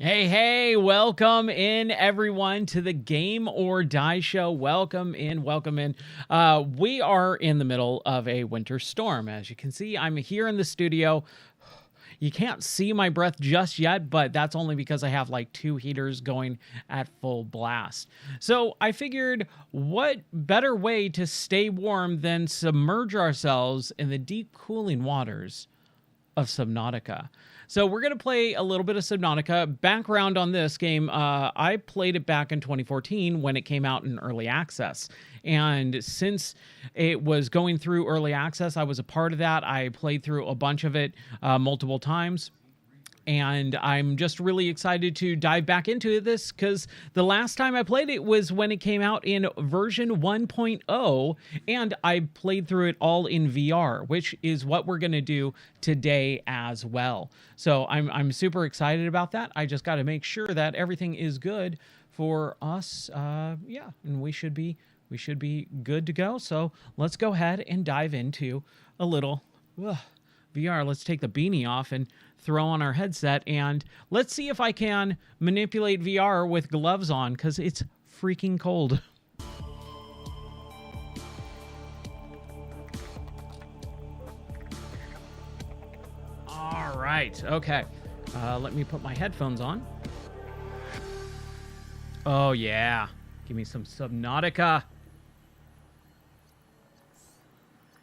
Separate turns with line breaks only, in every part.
Hey, welcome in everyone to the Game or Die Show. Welcome in. We are in the middle of a winter storm. As you can see, I'm here in the studio. You can't see my breath just yet, but that's only because I have like 2 heaters going at full blast. So I figured, what better way to stay warm than submerge ourselves in the deep cooling waters of Subnautica. So we're going to play a little bit of Subnautica. Background on this game, I played it back in 2014 when it came out in early access. And since it was going through early access, I was a part of that. I played through a bunch of it multiple times. And I'm just really excited to dive back into this because the last time I played it was when it came out in version 1.0, and I played through it all in VR, which is what we're going to do today as well. So I'm super excited about that. I just got to make sure that everything is good for us. Yeah, and we should be good to go. So let's go ahead and dive into a little VR. Let's take the beanie off and throw on our headset, and let's see if I can manipulate VR with gloves on, because it's freaking cold. All right, okay. Let me put my headphones on. Oh yeah, give me some Subnautica.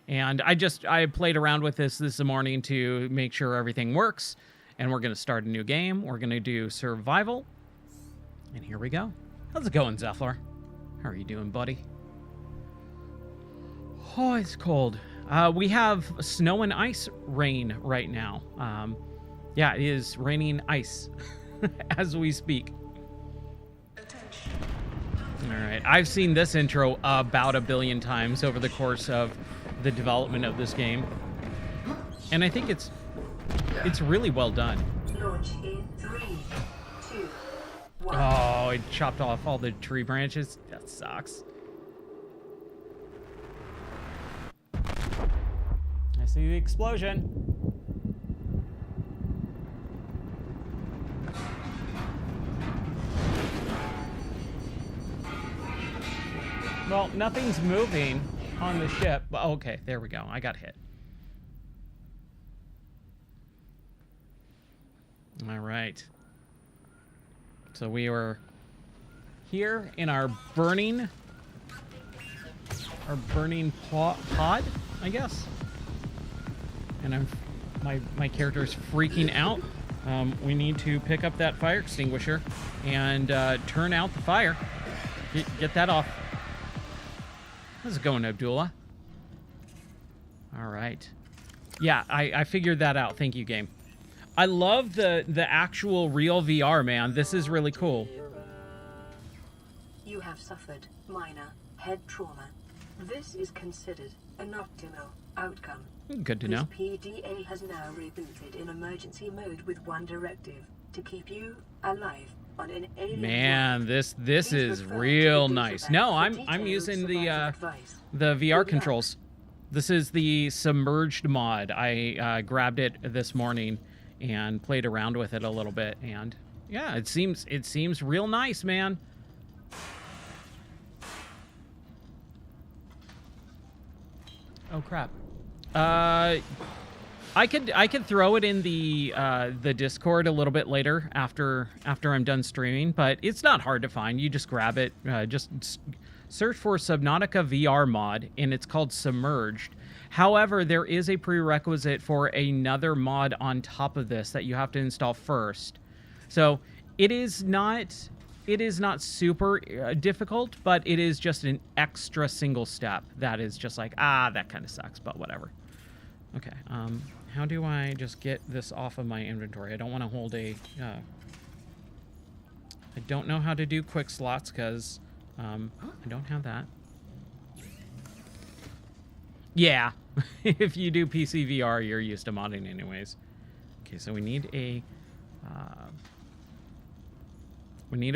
And I played around with this morning to make sure everything works. And we're going to start a new game. We're going to do survival. And here we go. How's it going, Zephyr? How are you doing, buddy? Oh, it's cold. We have snow and ice rain right now. Yeah, it is raining ice as we speak. All right. I've seen this intro about 1 billion times over the course of the development of this game, and I think it's really well done.
Launch in 3, 2, 1.
Oh, it chopped off all the tree branches. That sucks. I see the explosion. Well, nothing's moving on the ship. Okay, there we go. I got hit. All right. So we were here in our burning pod, I guess. And my character is freaking out. We need to pick up that fire extinguisher and turn out the fire. Get that off. How's it going, Abdullah? All right. Yeah, I figured that out. Thank you, game. I love the actual real VR, man. This is really cool.
You have suffered minor head trauma. This is considered an optimal outcome.
Good to know.
This PDA has now rebooted in emergency mode with one directive: to keep you alive on an alien
Man, this is real nice. No, I'm using the VR controls. This is the submerged mod. I grabbed it this morning and played around with it a little bit, and yeah, it seems real nice, man. Oh crap. I could throw it in the Discord a little bit later after I'm done streaming, but it's not hard to find. You just grab it, just search for Subnautica VR mod, and it's called Submerged. However, there is a prerequisite for another mod on top of this that you have to install first. So it is not super difficult, but it is just an extra single step that is just like, that kind of sucks, but whatever. Okay, how do I just get this off of my inventory? I don't want to hold I don't know how to do quick slots because I don't have that. Yeah, if you do PC VR, you're used to modding anyways. Okay, so we need a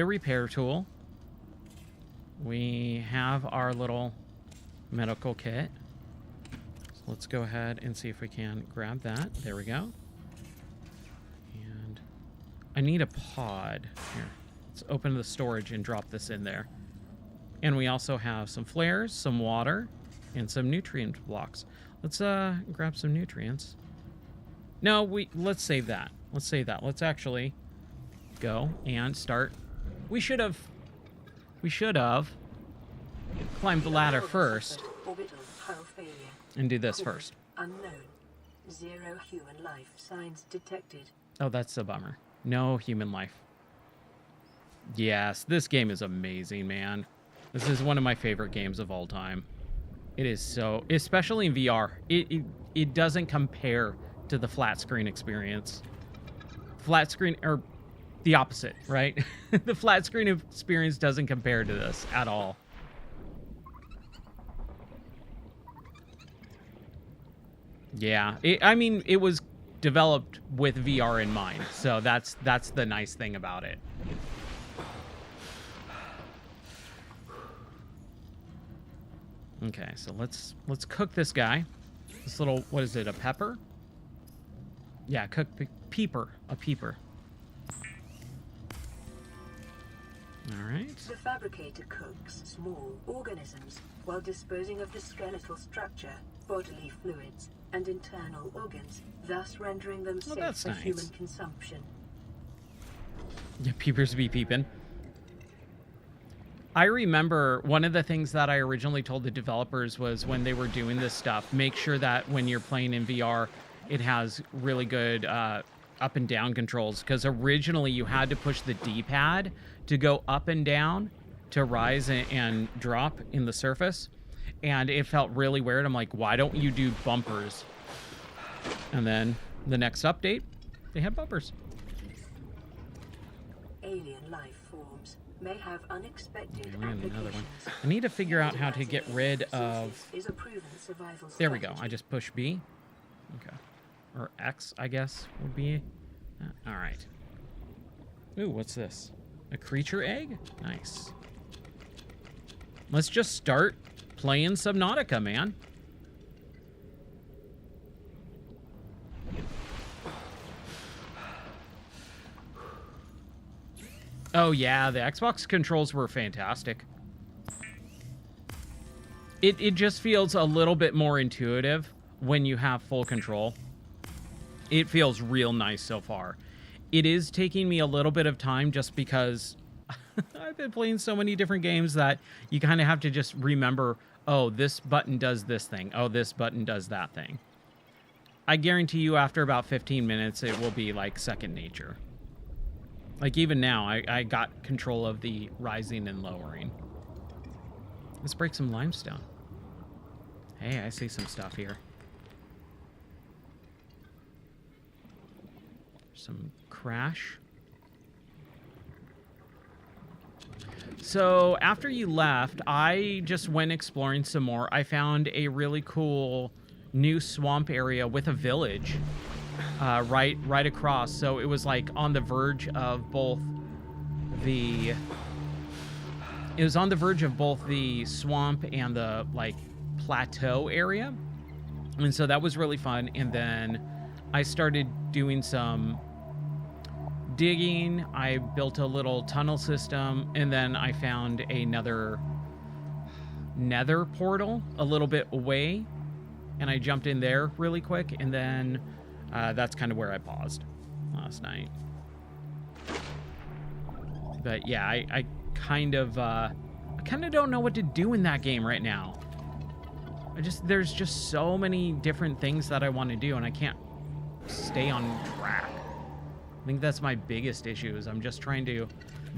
repair tool. We have our little medical kit. So let's go ahead and see if we can grab that. There we go. And I need a pod. Here, let's open the storage and drop this in there. And we also have some flares, some water, and some nutrient blocks. Let's grab some nutrients. No, let's save that. Let's save that. Let's actually go and start. We should have climbed the ladder first and do this first.
Unknown. 0 human life signs detected.
Oh, that's a bummer. No human life. Yes, this game is amazing, man. This is one of my favorite games of all time. It is so, especially in VR. It doesn't compare to the flat screen experience. Flat screen, or the opposite, right? The flat screen experience doesn't compare to this at all. Yeah, I mean, it was developed with VR in mind, so that's the nice thing about it. Okay, so let's cook this guy. This little, what is it, a pepper? Yeah, cook a peeper. All right.
The fabricator cooks small organisms while disposing of the skeletal structure, bodily fluids, and internal organs, thus rendering them safe for human consumption.
Yeah, peepers be peeping. I remember one of the things that I originally told the developers was when they were doing this stuff, make sure that when you're playing in VR, it has really good up and down controls, because originally you had to push the D-pad to go up and down to rise and drop in the surface, and it felt really weird. I'm like, why don't you do bumpers? And then the next update, they had bumpers.
Alien life forms may have unexpected
another one. I need to figure out how to get rid of... There we go. I just push B. Okay. Or X, I guess, would be... all right. Ooh, what's this? A creature egg? Nice. Let's just start playing Subnautica, man. Oh yeah, the Xbox controls were fantastic. It just feels a little bit more intuitive when you have full control. It feels real nice so far. It is taking me a little bit of time just because I've been playing so many different games that you kind of have to just remember, oh, this button does this thing. Oh, this button does that thing. I guarantee you after about 15 minutes, it will be like second nature. Like even now, I got control of the rising and lowering. Let's break some limestone. Hey, I see some stuff here. Some crash. So after you left, I just went exploring some more. I found a really cool new swamp area with a village right across. So it was like on the verge of both the... It was on the verge of both the swamp and the like plateau area. And so that was really fun. And then I started doing some digging. I built a little tunnel system, and then I found another nether portal a little bit away, and I jumped in there really quick, and then that's kind of where I paused last night. But yeah, I kind of don't know what to do in that game right now. There's just so many different things that I want to do, and I can't stay on track. I think that's my biggest issue, is I'm just trying to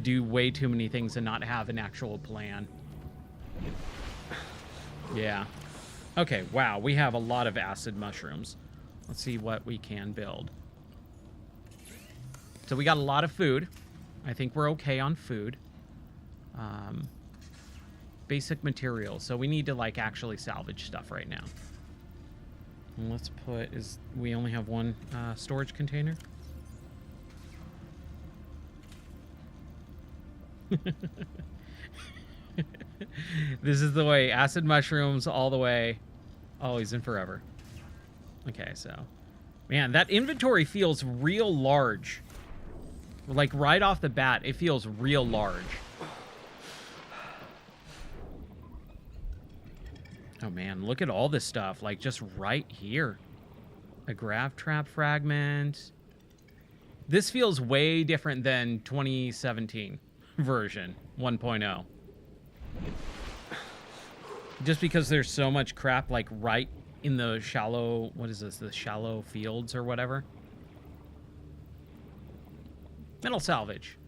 do way too many things and not have an actual plan. Yeah. Okay, wow, we have a lot of acid mushrooms. Let's see what we can build. So we got a lot of food. I think we're okay on food. Basic materials. So we need to like actually salvage stuff right now. And let's put, we only have one storage container. This is the way. Acid mushrooms all the way. Always and forever. Okay, so. Man, that inventory feels real large Like, right off the bat, it feels real large. Oh, man, look at all this stuff. Like, just right here. A grav trap fragment. This feels way different than 2017 version 1.0. Just because there's so much crap, like, right in the shallow... What is this? The shallow fields or whatever? Metal salvage.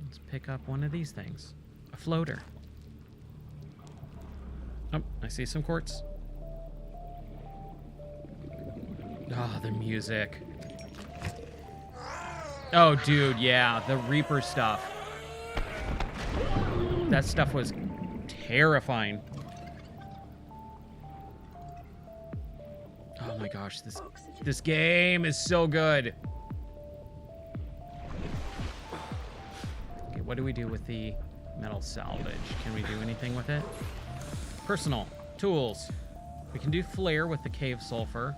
Let's pick up one of these things. A floater. Oh, I see some quartz. Oh, the music. Oh, dude, yeah, the Reaper stuff. That stuff was terrifying. Oh my gosh, this game is so good. Okay, what do we do with the metal salvage? Can we do anything with it? Personal tools. We can do flare with the cave sulfur.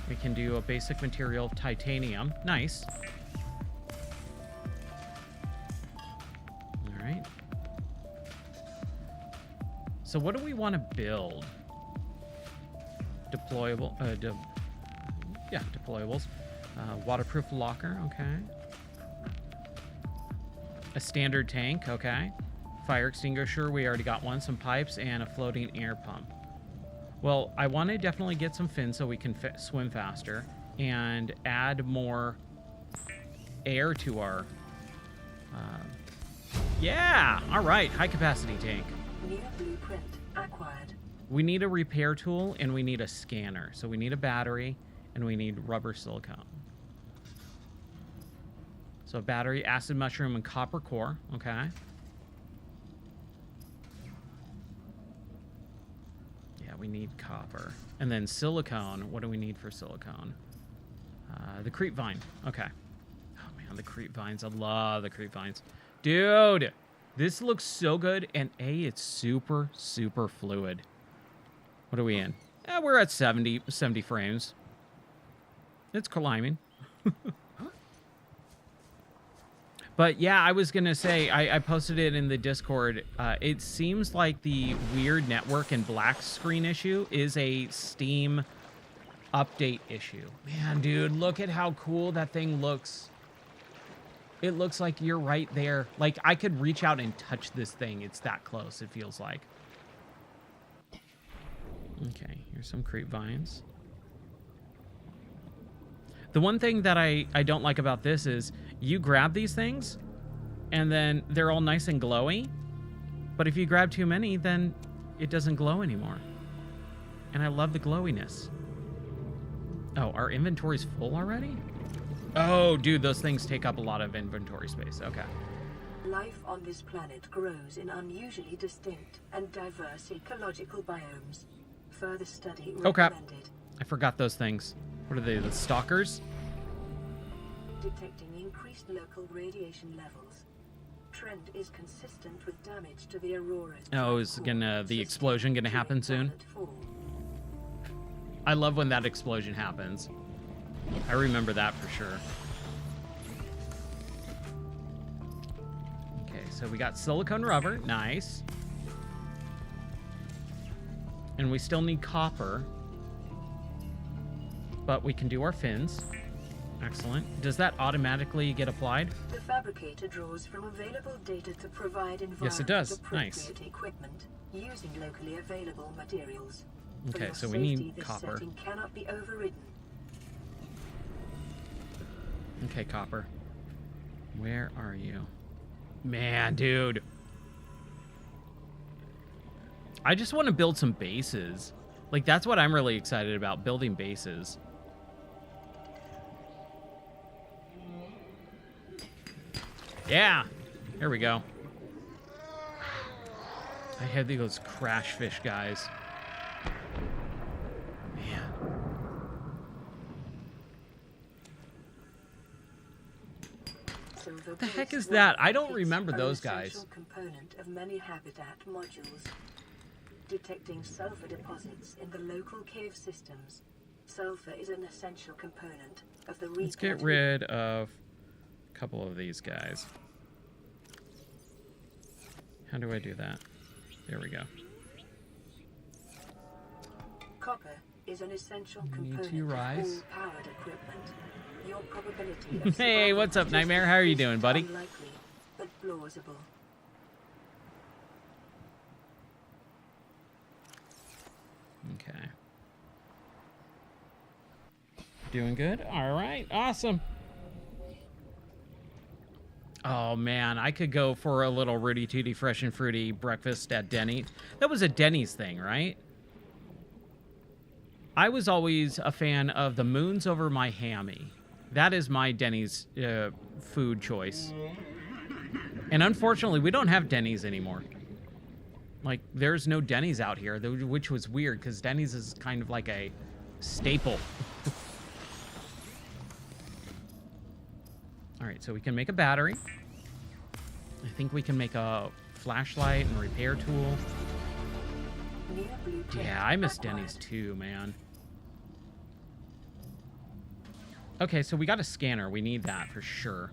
We can do a basic material, titanium. Nice. All right. So what do we want to build? Deployable. Yeah, deployables. Waterproof locker. Okay. A standard tank. Okay. Fire extinguisher. We already got one. Some pipes and a floating air pump. Well, I want to definitely get some fins so we can swim faster and add more air to our... yeah! All right, high-capacity tank.
New blueprint acquired.
We need a repair tool, and we need a scanner. So we need a battery, and we need rubber silicone. So battery, acid mushroom, and copper core. Okay. We need copper. And then silicone. What do we need for silicone? The creep vine. Okay. Oh, man, the creep vines. I love the creep vines. Dude, this looks so good. And, it's super, super fluid. What are we in? We're at 70 frames. It's climbing. But yeah, I was going to say, I posted it in the Discord. It seems like the weird network and black screen issue is a Steam update issue. Man, dude, look at how cool that thing looks. It looks like you're right there. Like, I could reach out and touch this thing. It's that close, it feels like. Okay, here's some creep vines. The one thing that I don't like about this is you grab these things and then they're all nice and glowy. But if you grab too many, then it doesn't glow anymore. And I love the glowiness. Oh, our inventory's full already? Oh, dude, those things take up a lot of inventory space. Okay.
Life on this planet grows in unusually distinct and diverse ecological biomes. Further study recommended.
I forgot those things. What are they, the stalkers?
Detecting increased local radiation levels. Trend is consistent with damage to the auroras.
Oh, is the explosion gonna happen soon? I love when that explosion happens. I remember that for sure. Okay, so we got silicone rubber. Nice. And we still need copper. But we can do our fins. Excellent. Does that automatically get applied?
The fabricator draws from available data to provide
yes, it does. Nice.
Equipment using locally available materials.
Okay, so we need copper.
This setting cannot be overridden.
Okay, copper. Where are you? Man, dude. I just want to build some bases. Like, that's what I'm really excited about, building bases. Yeah, here we go. I have those crash fish guys. Man. What the heck is that? I don't remember those guys.
Component of many habitat modules. Detecting sulfur deposits in the local cave systems. Sulfur is an essential component of the
Let's get rid of a couple of these guys. How do I do that? There we go.
Copper is an essential component
to
of
rise.
all powered equipment. Your probability of
Hey, what's up, Nightmare? How are you doing, buddy?
Unlikely, but plausible.
Okay. Doing good? All right. Awesome. Oh, man. I could go for a little Rudy Tooty Fresh and Fruity breakfast at Denny's. That was a Denny's thing, right? I was always a fan of the moons over my hammy. That is my Denny's food choice. And unfortunately, we don't have Denny's anymore. Like, there's no Denny's out here, which was weird, because Denny's is kind of like a staple. All right, so we can make a battery. I think we can make a flashlight and repair tool. Yeah, I miss Denny's too, man. Okay, so we got a scanner. We need that for sure.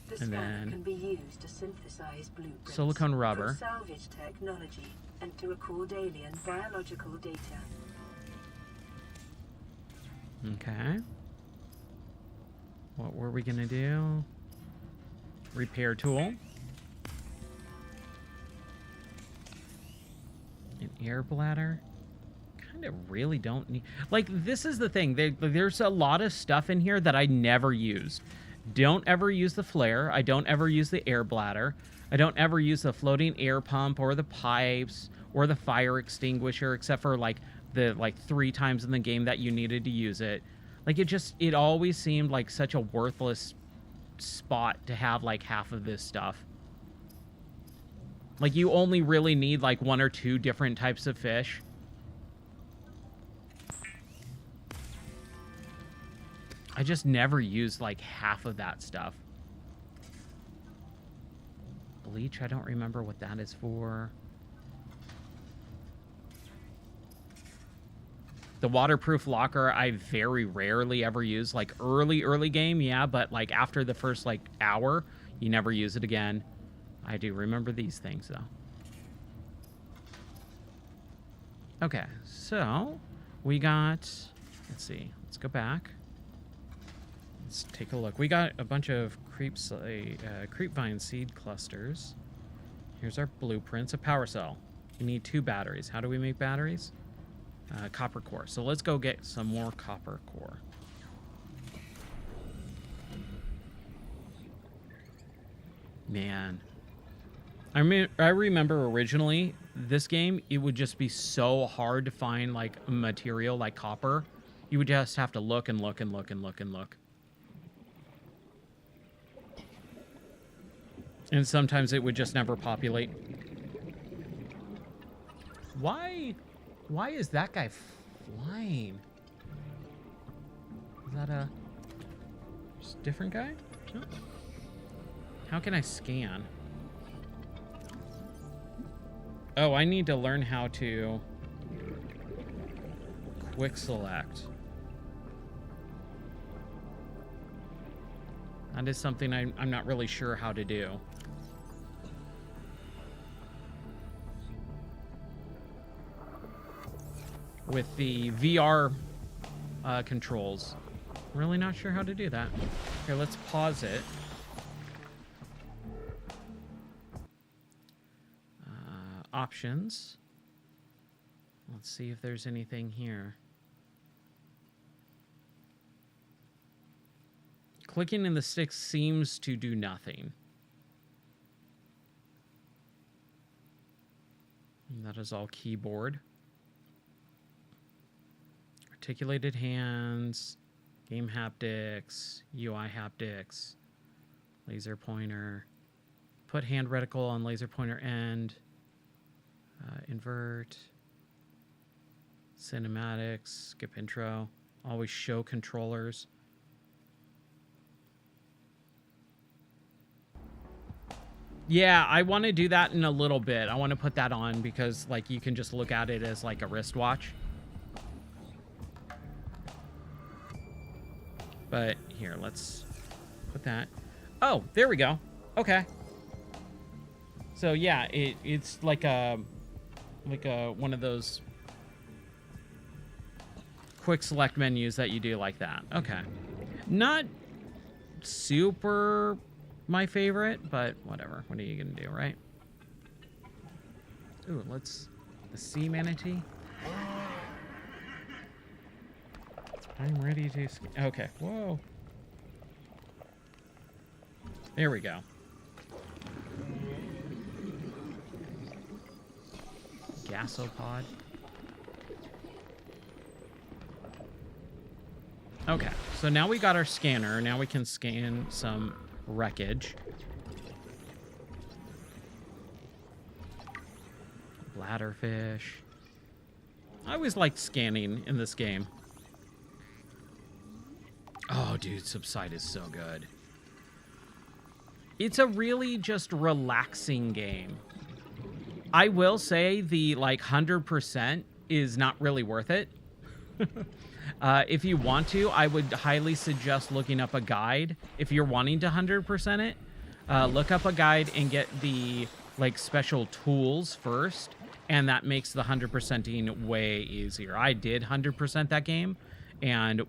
The
And
scanner
then
can be used to synthesize blueprints,
silicone rubber.
for salvage technology, and to record alien biological data.
Okay. What were we gonna do? Repair tool. An air bladder. Kind of really don't need... Like, this is the thing. There's a lot of stuff in here that I never use. Don't ever use the flare. I don't ever use the air bladder. I don't ever use the floating air pump or the pipes or the fire extinguisher, except for like the 3 times in the game that you needed to use it. Like, it always seemed like such a worthless spot to have like half of this stuff. Like, you only really need like 1 or 2 different types of fish. I just never used like half of that stuff. Bleach, I don't remember what that is for. The waterproof locker, I very rarely ever use. Like early game, yeah, but like after the first like hour, you never use it again. I do remember these things though. Okay, so we got, let's see, let's go back. Let's take a look. We got a bunch of creepvine seed clusters. Here's our blueprints. A power cell. We need 2 batteries. How do we make batteries? Copper core. So let's go get some more copper core. Man. I remember originally, this game, it would just be so hard to find like a material like copper. You would just have to look and look and look and look and look. And sometimes it would just never populate. Why is that guy flying? Is that a different guy? No. How can I scan? Oh, I need to learn how to quick select. That is something I'm not really sure how to do. With the VR controls. Really not sure how to do that. Okay, let's pause it. Options. Let's see if there's anything here. Clicking in the stick seems to do nothing. And that is all keyboard. Articulated hands, game haptics, UI haptics, laser pointer, put hand reticle on laser pointer end, invert, cinematics, skip intro, always show controllers. Yeah, I want to do that in a little bit. I want to put that on because like you can just look at it as like a wristwatch. But here, let's put that. Oh, there we go. Okay. So yeah, it's like a one of those quick select menus that you do like that. Okay. Not super my favorite, but whatever. What are you gonna do, right? Ooh, the sea manatee. I'm ready to... Okay, whoa. There we go. Gasopod. Okay, so now we got our scanner. Now we can scan some wreckage. Bladderfish. I always liked scanning in this game. Oh, dude, Subside is so good. It's a really just relaxing game. I will say the, 100% is not really worth it. If you want to, I would highly suggest looking up a guide. If you're wanting to 100% it, look up a guide and get the, special tools first. And that makes the 100%ing way easier. I did 100% that game, and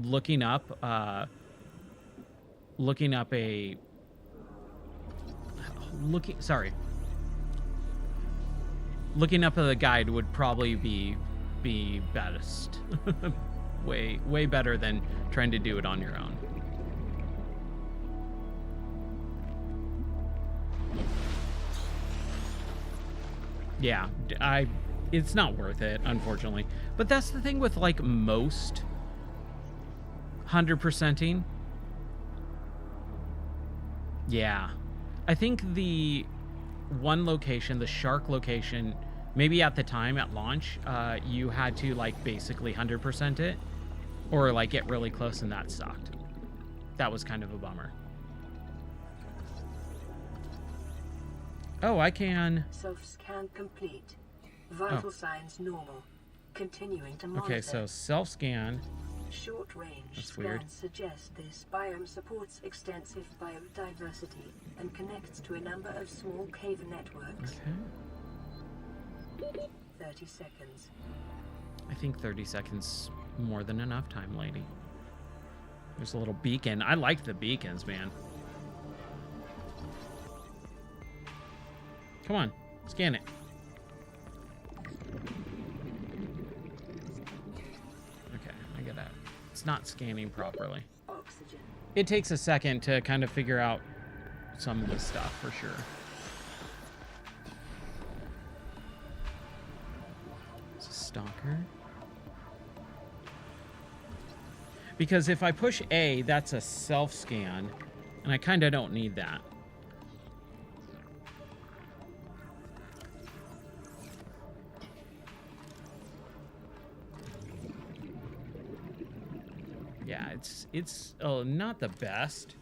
looking up a looking up the guide would probably be best. way better than trying to do it on your own. Yeah, it's not worth it, unfortunately. But that's the thing with most 100%ing. Yeah. I think the one location, the shark location, maybe at the time at launch, you had to basically 100% it or get really close, and that sucked. That was kind of a bummer. Oh, I can...
Self-scan complete. Vital signs normal. Continuing to monitor.
Okay, so self-scan.
Short-range scans suggest this biome supports extensive biodiversity and connects to a number of small cave networks.
Okay.
30 seconds.
I think 30 seconds more than enough time, lady. There's a little beacon. I like the beacons, man. Come on, scan it. Okay, I get that. It's not scanning properly.
Oxygen.
It takes a second to kind of figure out some of this stuff, for sure. It's a stalker. Because if I push A, that's a self-scan, and I kind of don't need that. Yeah, it's not the best.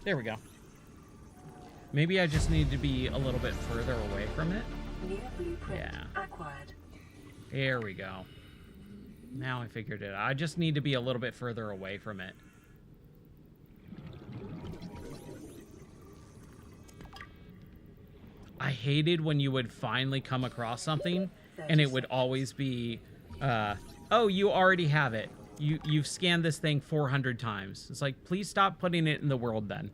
There we go. Maybe I just need to be a little bit further away from it.
New blueprint acquired.
There we go. Now I figured it out. I just need to be a little bit further away from it. I hated when you would finally come across something and it would always be, oh, you already have it. You've scanned this thing 400 times. It's like, please stop putting it in the world then.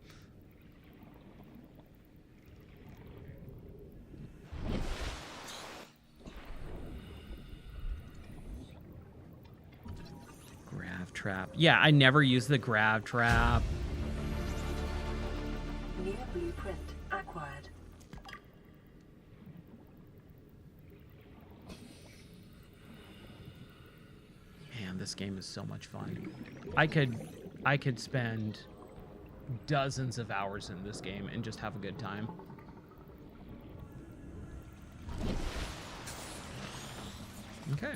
Grav trap. Yeah, I never use the grav trap.
New blueprint acquired.
Man, this game is so much fun. I could spend dozens of hours in this game and just have a good time. Okay.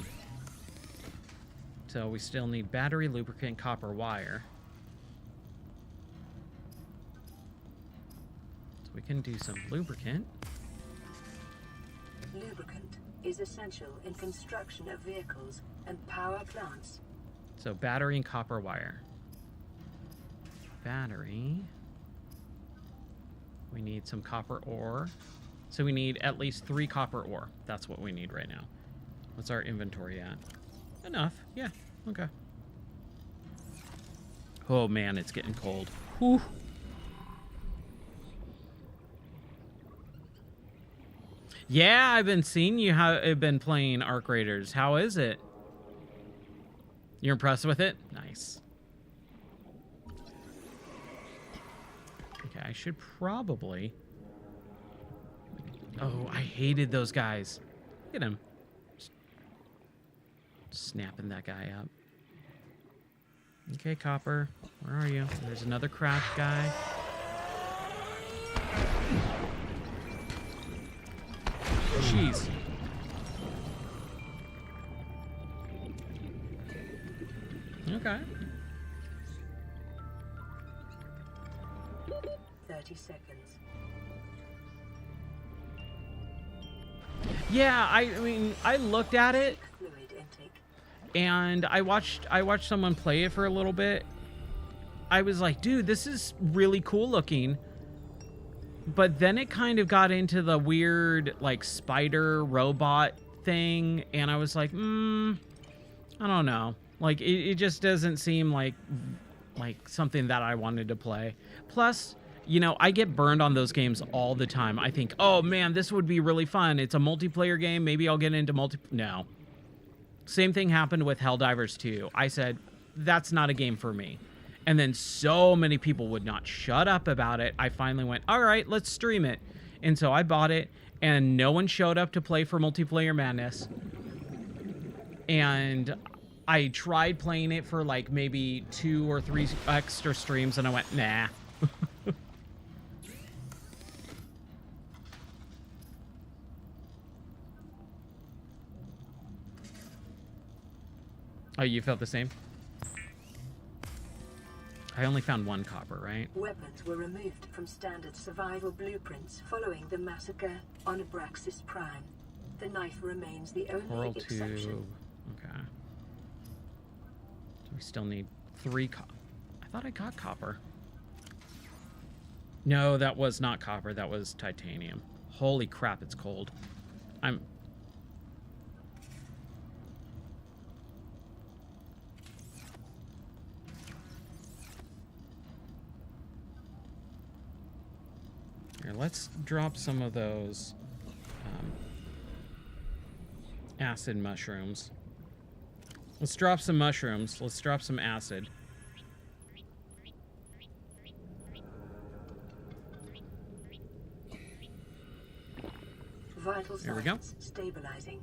So we still need battery, lubricant, copper wire. So we can do some lubricant.
Lubricant is essential in construction of vehicles and power plants.
So battery and copper wire. battery. We need some copper ore. So we need at least 3 copper ore. That's what we need right now. What's our inventory at? Enough. Yeah. Okay. Oh, man, it's getting cold. Whew. Yeah, I've been seeing you have been playing Arc Raiders. How is it? You're impressed with it? Nice. Okay, I should probably... Oh, I hated those guys. Look at him. Just snapping that guy up. Okay, Copper. Where are you? There's another craft guy. Jeez. Okay.
30 seconds.
Yeah, I mean, I looked at it
Fluid intake.
and I watched someone play it for a little bit. I was like, dude, this is really cool looking. But then it kind of got into the weird, like, spider robot thing, and I was like, I don't know. Like, it just doesn't seem like something that I wanted to play. Plus, you know, I get burned on those games all the time. I think, oh man, this would be really fun. It's a multiplayer game. Maybe I'll get into No. Same thing happened with Helldivers 2. I said, that's not a game for me. And then so many people would not shut up about it. I finally went, all right, let's stream it. And so I bought it, and no one showed up to play for Multiplayer Madness. And I tried playing it for like maybe 2 or 3 extra streams, and I went, nah. Oh, you felt the same? I only found 1 copper, right?
Weapons were removed from standard survival blueprints following the massacre on Abraxas Prime. The knife remains the only
Coral
exception.
tube. Okay. So we still need 3 copper. I thought I got copper. No, that was not copper. That was titanium. Holy crap, it's cold. Here, let's drop some of those acid mushrooms. Let's drop some mushrooms. Let's drop some acid.
Vital
There we go.
signs stabilizing.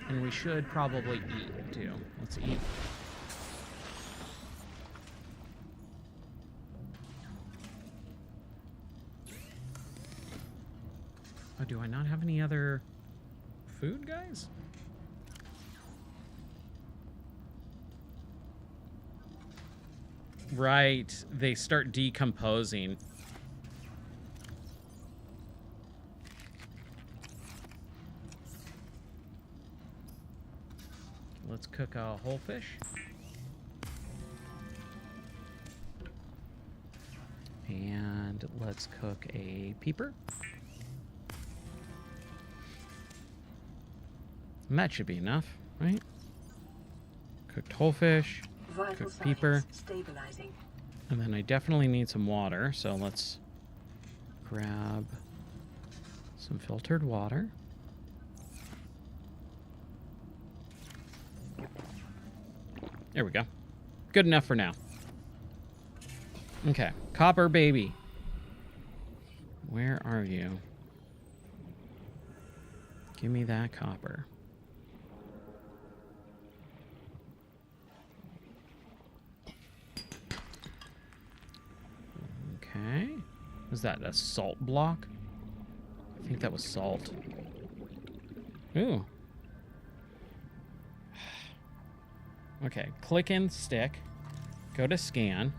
And we should probably eat too. Let's eat. Oh, do I not have any other food, guys? Right, they start decomposing. Let's cook a whole fish. And let's cook a peeper. And that should be enough, right? Cooked whole fish, cooked peeper.
Stabilizing.
And then I definitely need some water, so let's grab some filtered water. There we go. Good enough for now. Okay, copper baby. Where are you? Give me that copper. Okay. Was that a salt block? I think that was salt. Ooh. Okay, click and stick. Go to scan.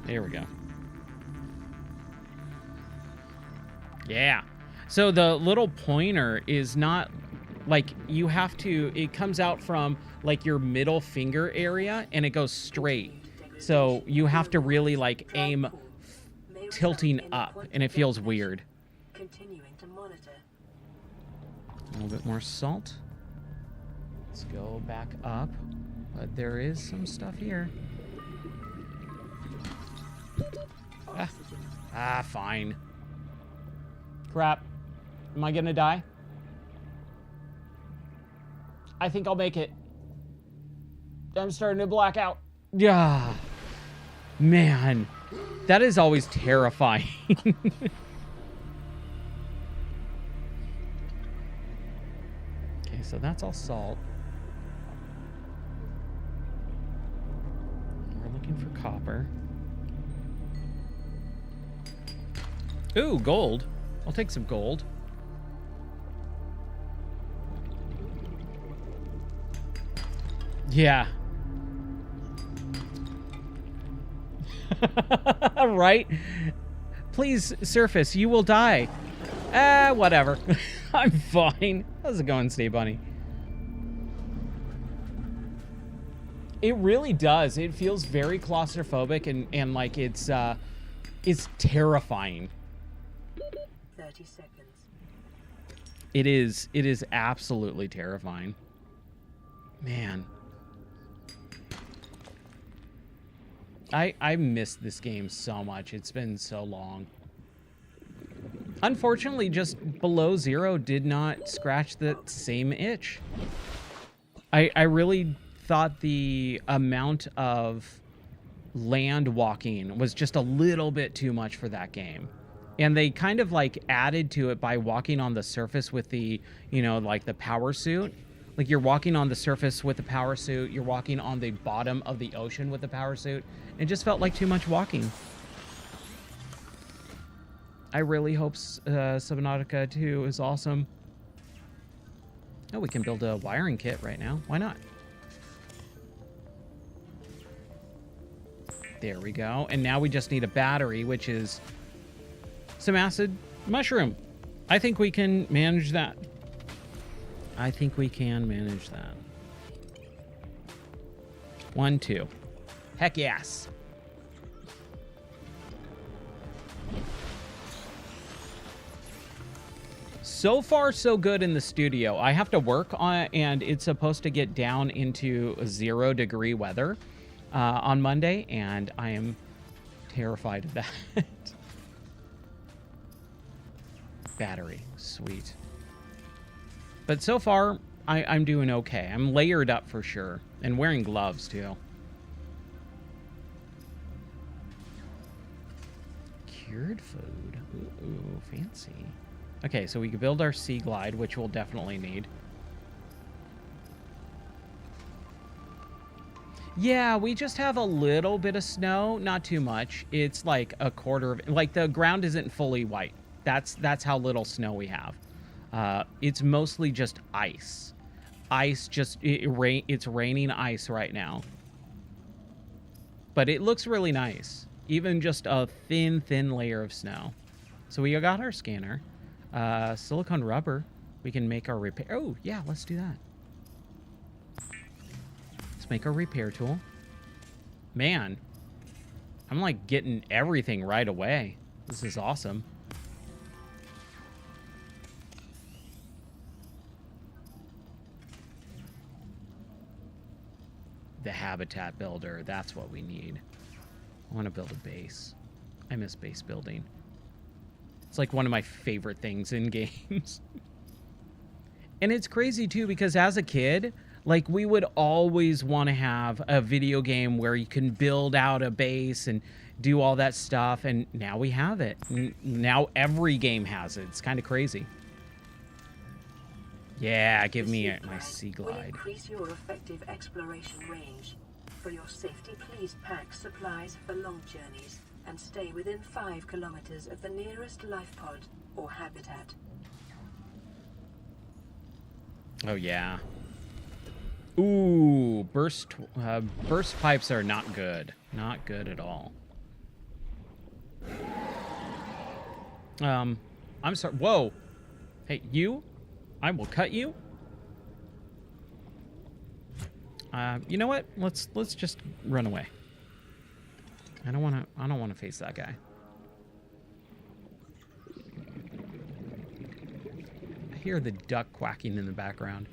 There we go. Yeah. So the little pointer is not Like, you have to, it comes out from, like, your middle finger area, and it goes straight. So you have to really, like, aim tilting up, and it feels weird.
Continuing to monitor.
A little bit more salt. Let's go back up. But there is some stuff here. Fine. Crap. Am I gonna die? I think I'll make it. I'm starting to black out. Yeah. Man. That is always terrifying. Okay, so that's all salt. We're looking for copper. Ooh, gold. I'll take some gold. Yeah. Right? Please, surface, you will die. Whatever. I'm fine. How's it going, Stay Bunny? It really does. It feels very claustrophobic and like it's terrifying.
30 seconds.
It is absolutely terrifying. Man. I missed this game so much. It's been so long. Unfortunately, just Below Zero did not scratch the same itch. I really thought the amount of land walking was just a little bit too much for that game. And they kind of like added to it by walking on the surface with the, you know, like the power suit. Like you're walking on the surface with the power suit, you're walking on the bottom of the ocean with the power suit. It just felt like too much walking. I really hope Subnautica 2 is awesome. Oh, we can build a wiring kit right now. Why not? There we go. And now we just need a battery, which is some acid mushroom. I think we can manage that. I think we can manage that. 1, 2. Heck yes. So far, so good in the studio. I have to work on it, and it's supposed to get down into 0-degree weather on Monday, and I am terrified of that. Battery. Sweet. But so far, I'm doing okay. I'm layered up for sure. And wearing gloves, too. Cured food. Ooh, fancy. Okay, so we can build our Sea Glide, which we'll definitely need. Yeah, we just have a little bit of snow. Not too much. It's like a quarter of... Like, the ground isn't fully white. That's how little snow we have. It's mostly just ice. Ice just... It's raining ice right now. But it looks really nice. Even just a thin layer of snow. So we got our scanner. Silicone rubber. We can make our repair... Oh, yeah, let's do that. Let's make our repair tool. Man. I'm like getting everything right away. This is awesome. The habitat builder, that's what we need. I want to build a base. I miss base building. It's like one of my favorite things in games. And it's crazy too, because as a kid, like we would always want to have a video game where you can build out a base and do all that stuff. And now we have it. Now every game has it. It's kind of crazy. Yeah, give me my Sea Glide.
Increase your effective exploration range. For your safety, please pack supplies for long journeys and stay within 5 kilometers of the nearest life pod or habitat.
Oh yeah. Ooh, burst pipes are not good. Not good at all. I'm sorry. Whoa. Hey, you? I will cut you. You know what? Let's just run away. I don't want to face that guy. I hear the duck quacking in the background.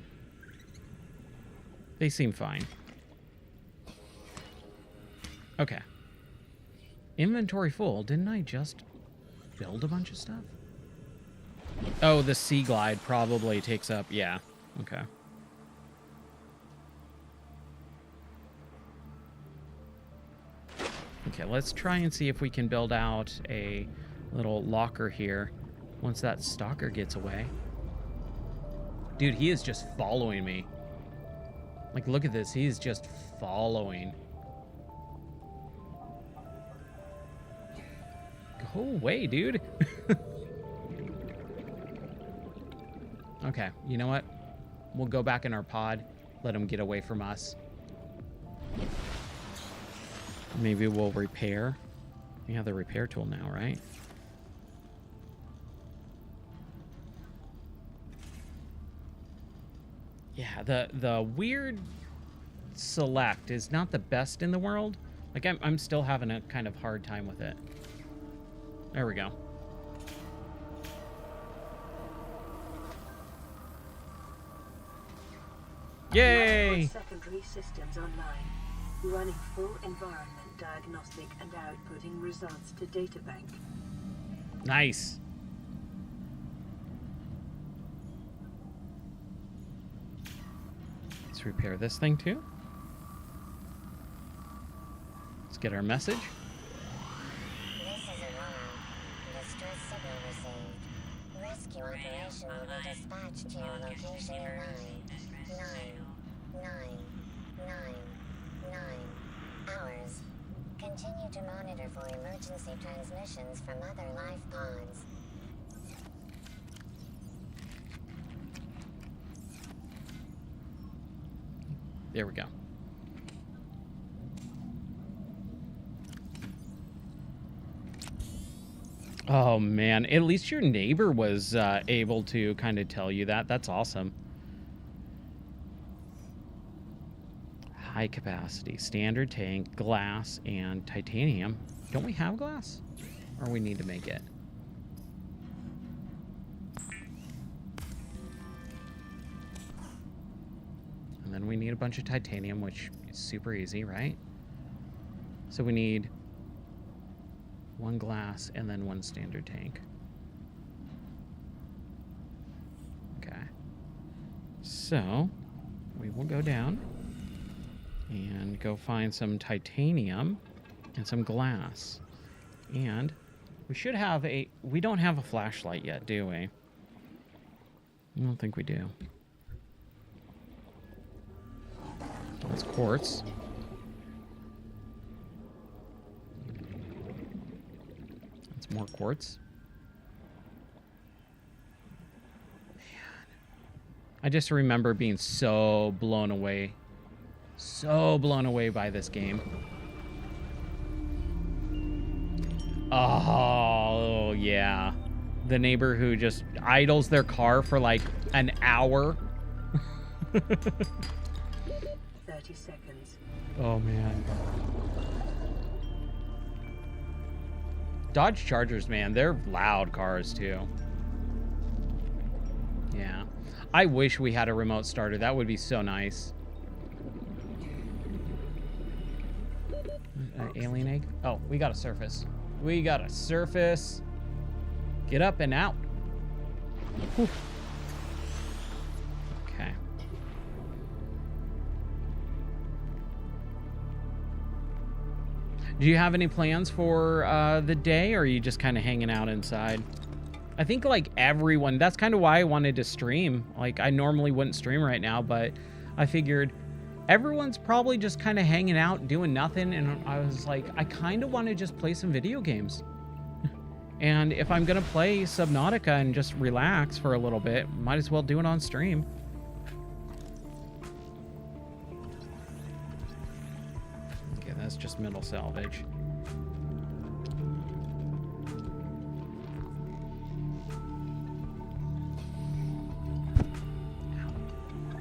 They seem fine. Okay. Inventory full. Didn't I just build a bunch of stuff? Oh, the sea glide probably takes up. Yeah. Okay. Okay, let's try and see if we can build out a little locker here once that stalker gets away. Dude, he is just following me. Like, look at this. He's just following. Go away, dude. Okay, you know what? We'll go back in our pod. Let him get away from us. Maybe we'll repair. We have the repair tool now, right? Yeah, the weird select is not the best in the world. Like, I'm still having a kind of hard time with it. There we go. Yay!
Secondary systems online, running full environment diagnostic and outputting results to databank.
Nice. Let's repair this thing too. Let's get our message.
This is Aurora. Distress signal received. Rescue operation will be dispatched to your location in 9 hours. Continue to monitor for emergency transmissions from other life pods.
There we go. Oh man, at least your neighbor was able to kind of tell you that. That's awesome. High capacity, standard tank, glass, and titanium. Don't we have glass? Or we need to make it? And then we need a bunch of titanium, which is super easy, right? So we need one glass and then one standard tank. Okay. So we will go down and go find some titanium and some glass. And we should have a... We don't have a flashlight yet, do we? I don't think we do. That's quartz. That's more quartz. Man. I just remember being so blown away. So blown away by this game. Oh, yeah. The neighbor who just idles their car for like an hour.
30 seconds.
Oh, man. Dodge Chargers, man, they're loud cars, too. Yeah. I wish we had a remote starter. That would be so nice. Alien egg? Oh, we got a surface. We got a surface. Get up and out. Whew. Okay. Do you have any plans for the day, or are you just kind of hanging out inside? I think like everyone, that's kind of why I wanted to stream. Like I normally wouldn't stream right now, but I figured everyone's probably just kind of hanging out, doing nothing. And I was like, I kind of want to just play some video games. And if I'm going to play Subnautica and just relax for a little bit, might as well do it on stream. Okay, that's just metal salvage.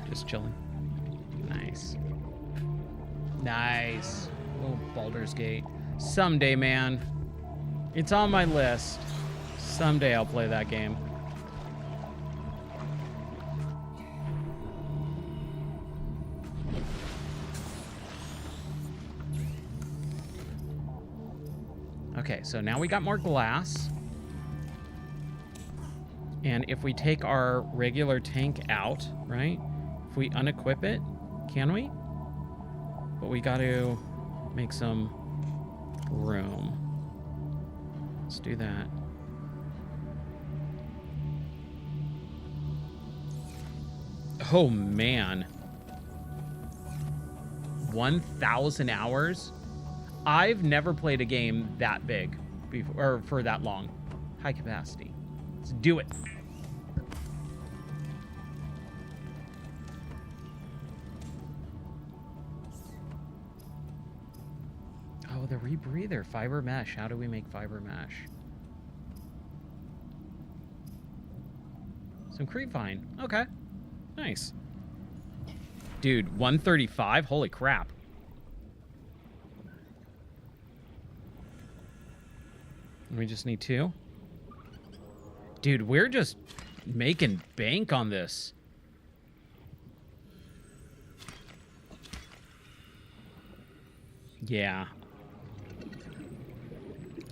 Just chilling. Nice. Nice. Oh, Baldur's Gate. Someday, man. It's on my list. Someday I'll play that game. Okay, so now we got more glass. And if we take our regular tank out, right? If we unequip it, can we? But we got to make some room. Let's do that. Oh, man. 1,000 hours? I've never played a game that big before, or for that long. High capacity. Let's do it. Oh, the rebreather. Fiber mesh. How do we make fiber mesh? Some creep vine. Okay. Nice. Dude, 135? Holy crap. We just need 2. Dude, we're just making bank on this. Yeah.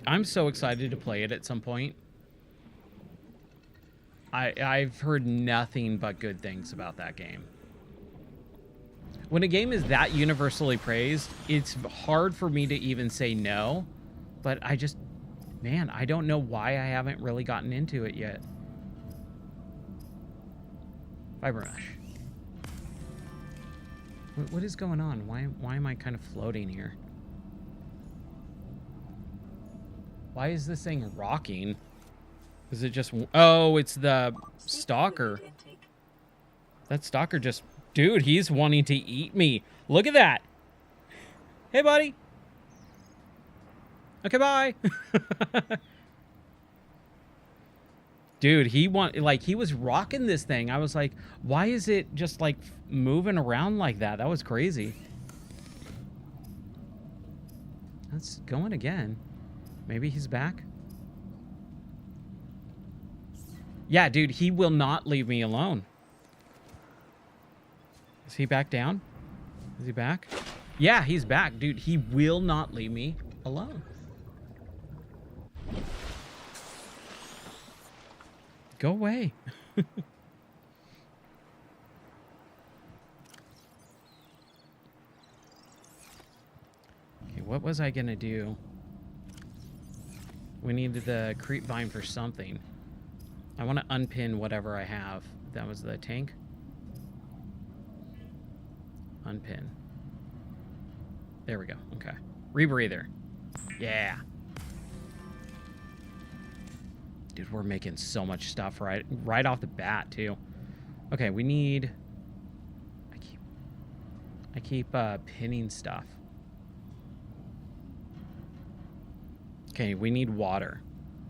I'm so excited to play it at some point. I've heard nothing but good things about that game. When a game is that universally praised, it's hard for me to even say no, but I just... Man, I don't know why I haven't really gotten into it yet. Fiber mesh. What is going on? Why am I kind of floating here? Why is this thing rocking? Is it just... Oh, it's the stalker. That stalker just... Dude, he's wanting to eat me. Look at that. Hey, buddy. Okay, bye. Dude, he was rocking this thing. I was like, why is it just like moving around like that? That was crazy. That's going again. Maybe he's back. Yeah, dude, he will not leave me alone. Is he back down? Is he back? Yeah, he's back. Dude, he will not leave me alone. Go away. Okay, what was I gonna do? We needed the creep vine for something. I want to unpin whatever I have. That was the tank. Unpin. There we go. Okay. Rebreather. Yeah. Dude, we're making so much stuff right off the bat, too. Okay, we need... I keep pinning stuff. Okay, we need water.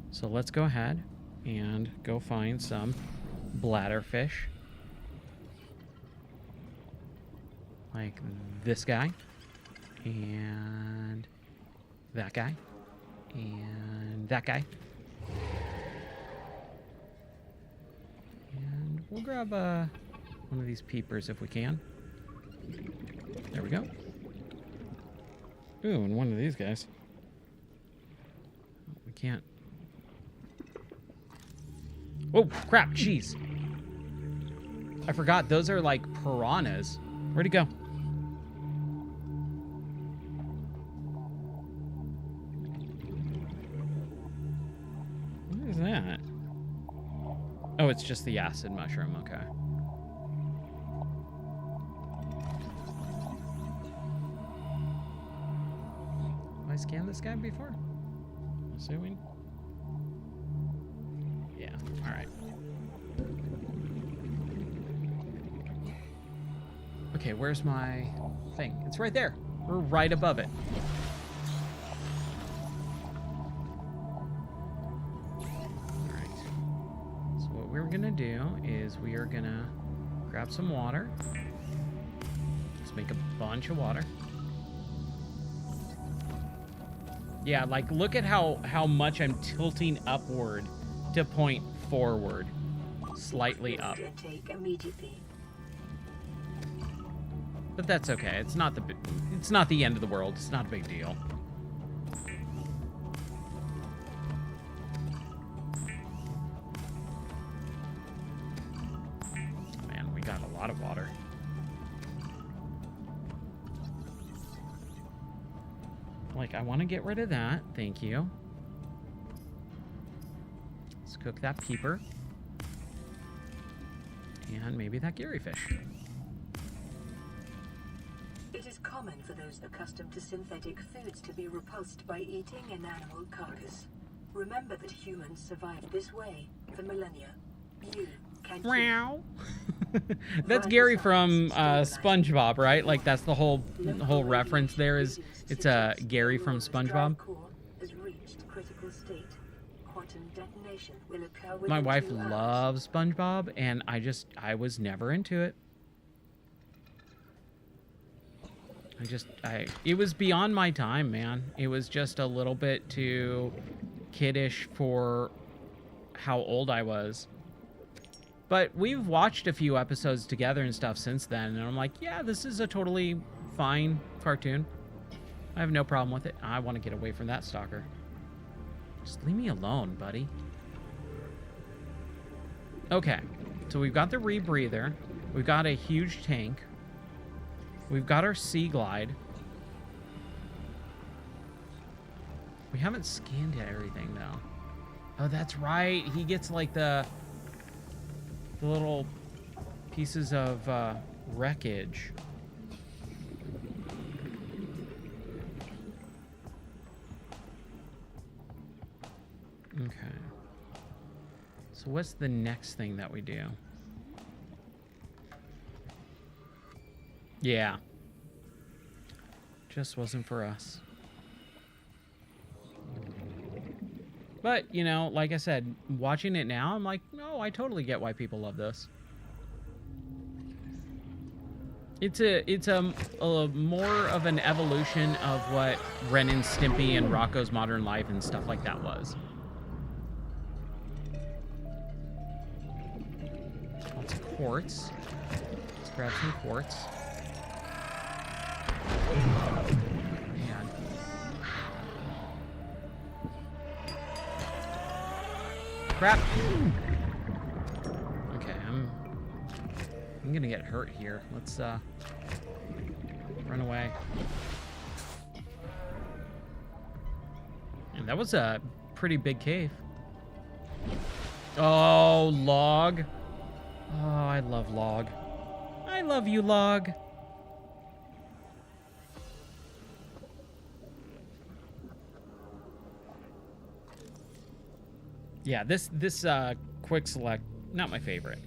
So let's go ahead and go find some bladderfish. Like this guy. And that guy. And that guy. And we'll grab one of these peepers if we can. There we go. Ooh, and one of these guys. We can't. Oh, crap. Jeez. I forgot. Those are like piranhas. Where'd he go? What is that? Oh, it's just the acid mushroom. Okay. Have I scanned this guy before? Assuming. Yeah. All right. Okay, where's my thing? It's right there. We're right above it. All right. So what we're gonna do is we are gonna grab some water. Let's make a bunch of water. Yeah, like, look at how much I'm tilting upward to point forward. Slightly up.
Intake immediately.
But that's okay. It's not the end of the world. It's not a big deal. Man, we got a lot of water. Like, I want to get rid of that. Thank you. Let's cook that peeper. And maybe that Gary fish.
It is common for those accustomed to synthetic foods to be repulsed by eating an animal carcass. Remember that humans survived this way for millennia. You can
Meow. That's Gary from SpongeBob, right? Like, that's the whole reference there is it's Gary from SpongeBob. My wife loves SpongeBob, and I was never into it. It was beyond my time, man. It was just a little bit too kiddish for how old I was. But we've watched a few episodes together and stuff since then, and I'm like, yeah, this is a totally fine cartoon. I have no problem with it. I want to get away from that stalker. Just leave me alone, buddy. Okay, so we've got the rebreather. We've got a huge tank. We've got our sea glide. We haven't scanned everything, though. Oh, that's right. He gets, like, the little pieces of wreckage. Okay. So what's the next thing that we do? Yeah. Just wasn't for us. But, you know, like I said, watching it now, I'm like, no, I totally get why people love this. It's a more of an evolution of what Ren and Stimpy and Rocko's Modern Life and stuff like that was. Lots of quartz. Let's grab some quartz. Man. Crap. Okay, I'm gonna get hurt here. Let's run away. And that was a pretty big cave. Oh, log. Oh, I love log. I love you, log. Yeah, this quick select, not my favorite.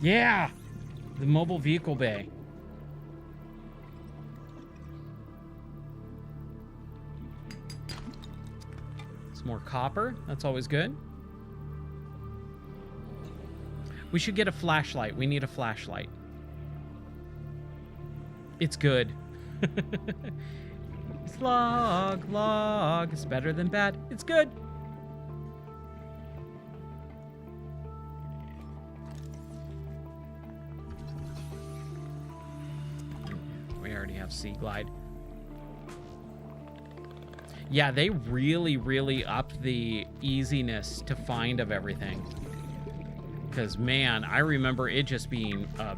Yeah, the mobile vehicle bay. Some more copper, that's always good. We should get a flashlight. We need a flashlight. It's good. It's log, log. It's better than bad. It's good. We already have Sea Glide. Yeah, they really, really upped the easiness to find of everything. Because, man, I remember it just being a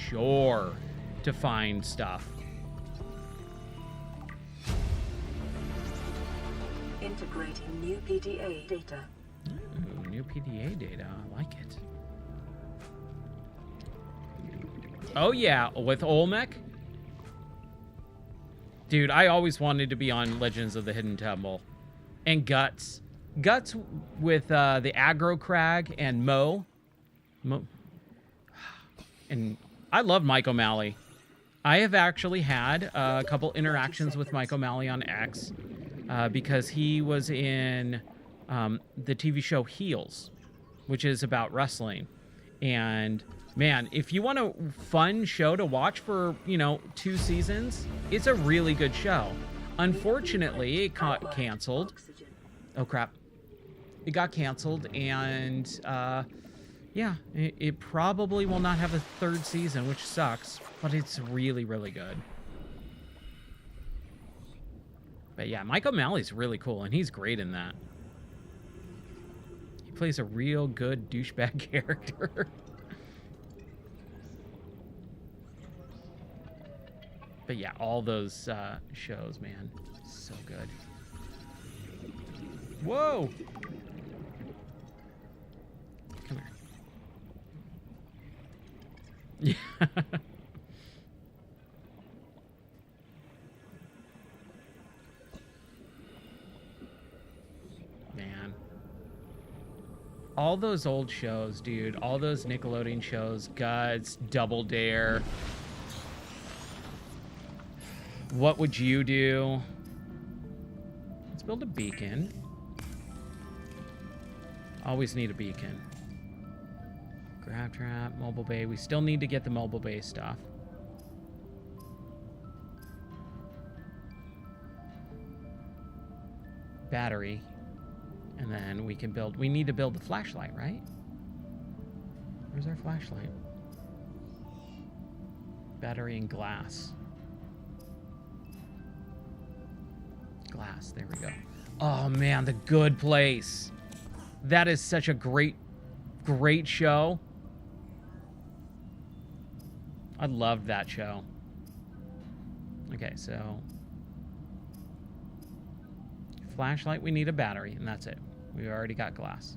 chore to find stuff.
Integrating new PDA data.
Ooh, new PDA data. I like it. Oh, yeah, with Olmec? Dude, I always wanted to be on Legends of the Hidden Temple. And Guts. Guts with the Aggro Crag and Mo. And I love Mike O'Malley. I have actually had a couple interactions with Mike O'Malley on X because he was in the TV show Heels, which is about wrestling. And Man, if you want a fun show to watch for, 2 seasons, it's a really good show. Unfortunately, it got canceled. Oh, crap. It got canceled, and, yeah, it probably will not have a 3rd season, which sucks, but it's really, really good. But yeah, Mike O'Malley's really cool, and he's great in that. He plays a real good douchebag character. But yeah, all those shows, man, so good. Whoa! Come here. Yeah. Man. All those old shows, dude. All those Nickelodeon shows. Guts, Double Dare. What would you do? Let's build a beacon. Always need a beacon. Grab trap, mobile bay. We still need to get the mobile bay stuff. Battery. And then we can build... We need to build the flashlight, right? Where's our flashlight? Battery and glass. Glass, there we go. Oh man, The Good Place. That is such a great show. I loved that show. Okay, so flashlight, we need a battery, and that's it. We already got glass.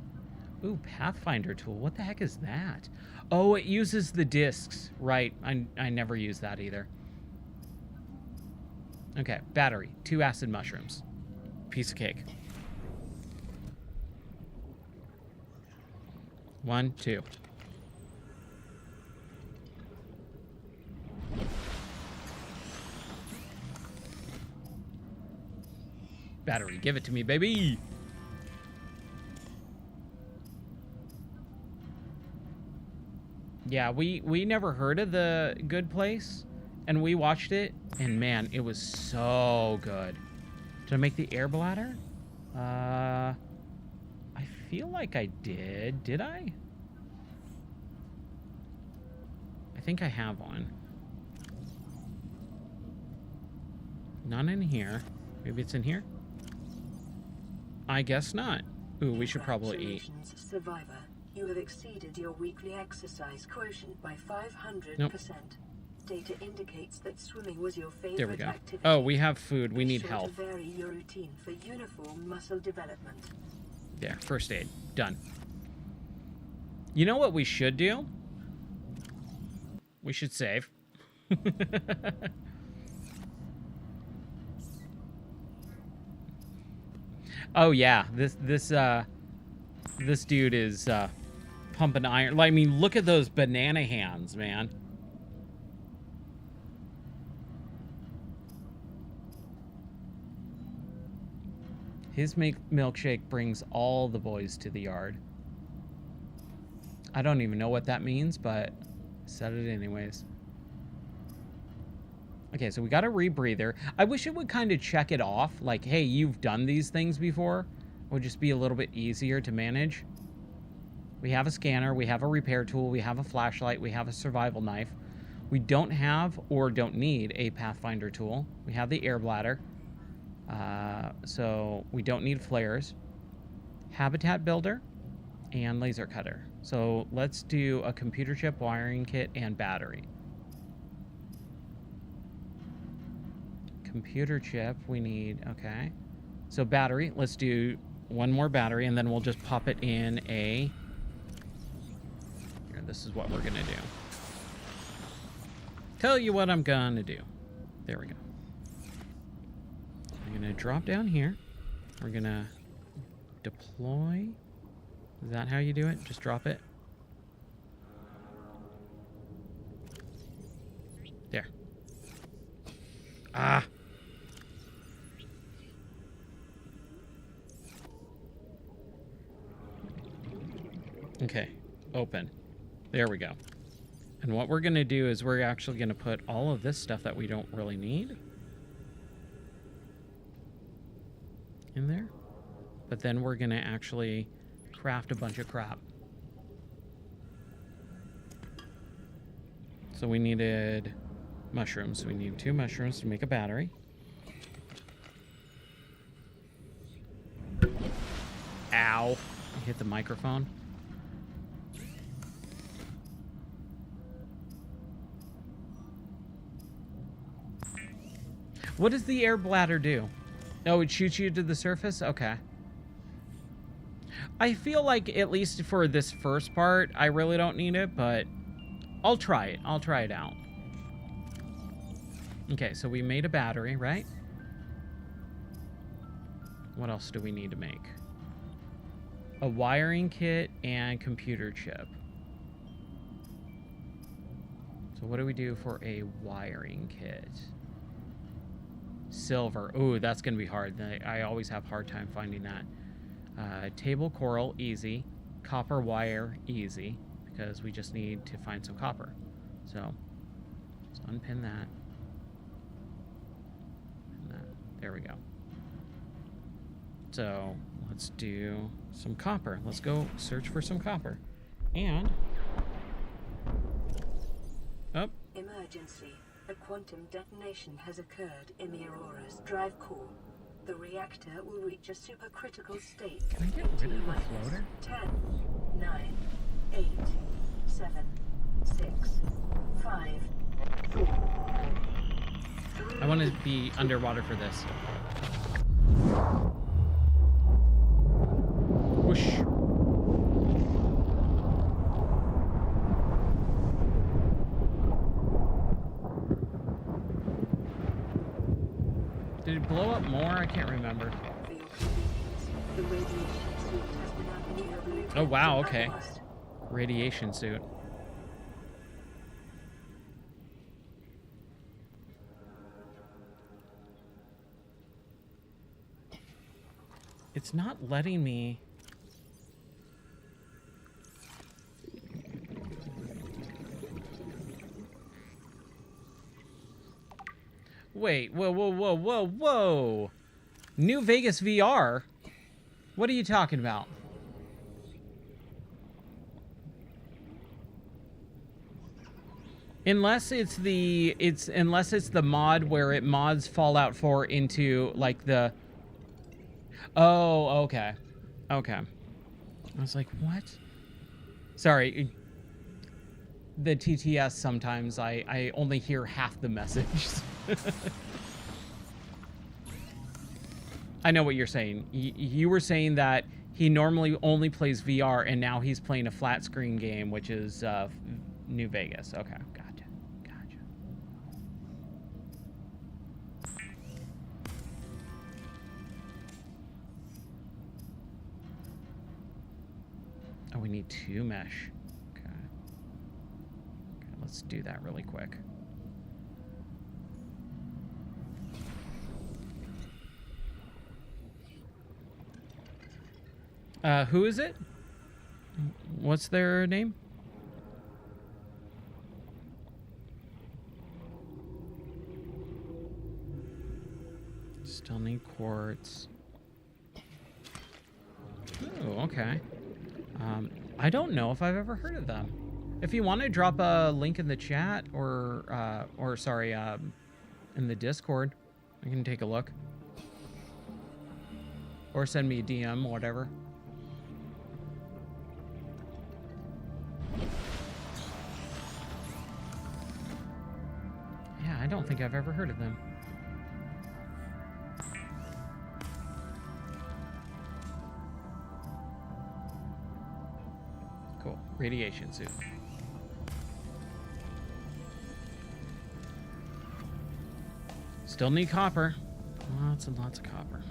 Ooh, Pathfinder tool. What the heck is that? Oh, it uses the discs. Right, I never use that either. Okay, battery. 2 acid mushrooms. Piece of cake. 1, 2. Battery, give it to me, baby! Yeah, we never heard of The Good Place, and we watched it, and man, it was so good. Did I make the air bladder? I feel like I did. Did I? I think I have one. Not in here. Maybe it's in here? I guess not. Ooh, we should probably eat.
Survivor. You have exceeded your weekly exercise quotient by 500%.
Nope.
Data indicates that swimming was your favorite
There we go.
activity.
Oh, we have food. We need
Be sure
health.
to vary your routine for uniform muscle development.
There, first aid. Done. You know what we should do? We should save. Oh yeah, this dude is pumping iron. Like, I mean, look at those banana hands, man. His milkshake brings all the boys to the yard. I don't even know what that means, but I said it anyways. Okay, so we got a rebreather. I wish it would kind of check it off, like, hey, you've done these things before. It would just be a little bit easier to manage. We have a scanner, we have a repair tool, we have a flashlight, we have a survival knife. We don't have or don't need a Pathfinder tool. We have the air bladder. So we don't need flares. Habitat builder and laser cutter. So let's do a computer chip, wiring kit, and battery. Computer chip, we need, okay. So battery, let's do one more battery, and then we'll just pop it in a... Here, this is what we're gonna do. Tell you what I'm gonna do. There we go. I'm gonna drop down here. We're gonna deploy. Is that how you do it? Just drop it. There. Ah. Okay. Open. There we go. And what we're going to do is we're actually going to put all of this stuff that we don't really need in there. But then we're going to actually craft a bunch of crap. So we needed mushrooms. We need 2 mushrooms to make a battery. Ow. I hit the microphone. What does the air bladder do? Oh, it shoots you to the surface? Okay. I feel like, at least for this first part, I really don't need it, but I'll try it. I'll try it out. Okay, so we made a battery, right? What else do we need to make? A wiring kit and computer chip. So what do we do for a wiring kit? Silver. Ooh, that's going to be hard. I always have a hard time finding that. Table coral, easy. Copper wire, easy. Because we just need to find some copper. So, let's unpin that. And that. There we go. So, let's do some copper. Let's go search for some copper. And... oh.
Emergency. A quantum detonation has occurred in the Aurora's drive core. The reactor will reach a supercritical state.
Can I get rid of the floater?
10, 9, 8, 7, 6, 5, 4.
I want to be underwater for this. Whoosh. Did it blow up more? I can't remember. Oh, wow, okay. Radiation suit. It's not letting me... Wait, whoa. New Vegas VR? What are you talking about? Unless it's the mod where it mods Fallout 4 into like the... Oh, okay. Okay. I was like, what? Sorry. The TTS sometimes I only hear half the message. I know what you're saying. You were saying that he normally only plays VR and now he's playing a flat screen game, which is New Vegas. Okay, gotcha. Oh, we need 2 mesh. Okay, let's do that really quick. Who is it? What's their name? Still need quartz. Oh, okay. I don't know if I've ever heard of them. If you want to drop a link in the chat or sorry, in the Discord, I can take a look. Or send me a DM, whatever. Yeah, I don't think I've ever heard of them. Cool. Radiation suit. Still need copper. Lots and lots of copper.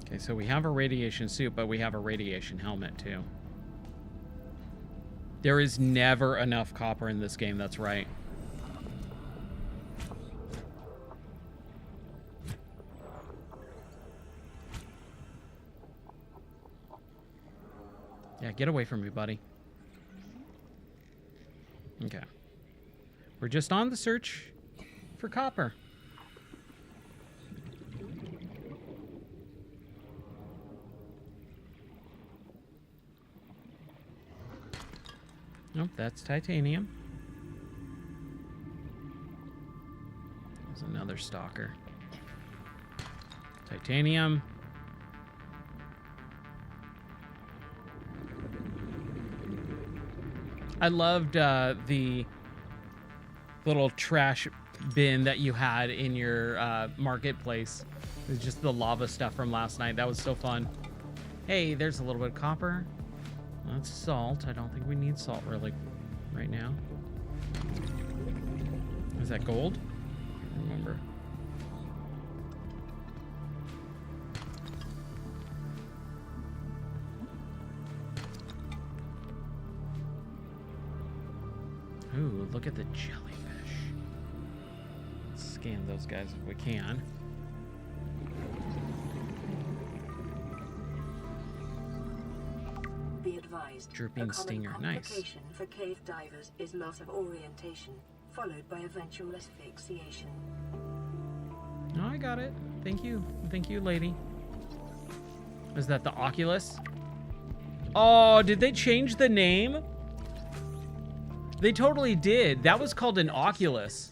Okay, so we have a radiation suit, but we have a radiation helmet too. There is never enough copper in this game, that's right. Yeah, get away from me, buddy. Okay. We're just on the search for copper. Nope, that's titanium. There's another stalker. Titanium. I loved the little trash bin that you had in your marketplace. It was just the lava stuff from last night. That was so fun. Hey, there's a little bit of copper. That's salt. I don't think we need salt really right now. Is that gold? I don't remember. Ooh, look at the jellyfish. Let's scan those guys if we can.
Be advised,
Drooping stinger, nice.
Complication for cave divers is loss of orientation, followed by eventual asphyxiation.
Oh, I got it. Thank you, lady. Is that the Oculus? Oh, did they change the name? They totally did. That was called an Oculus.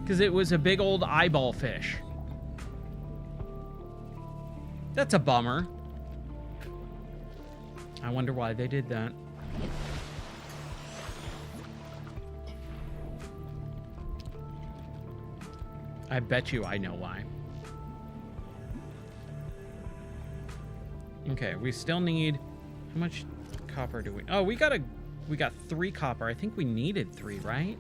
Because it was a big old eyeball fish. That's a bummer. I wonder why they did that. I bet you I know why. Okay, we still need... How much copper do we... Oh, we got 3 copper. I think we needed 3, right?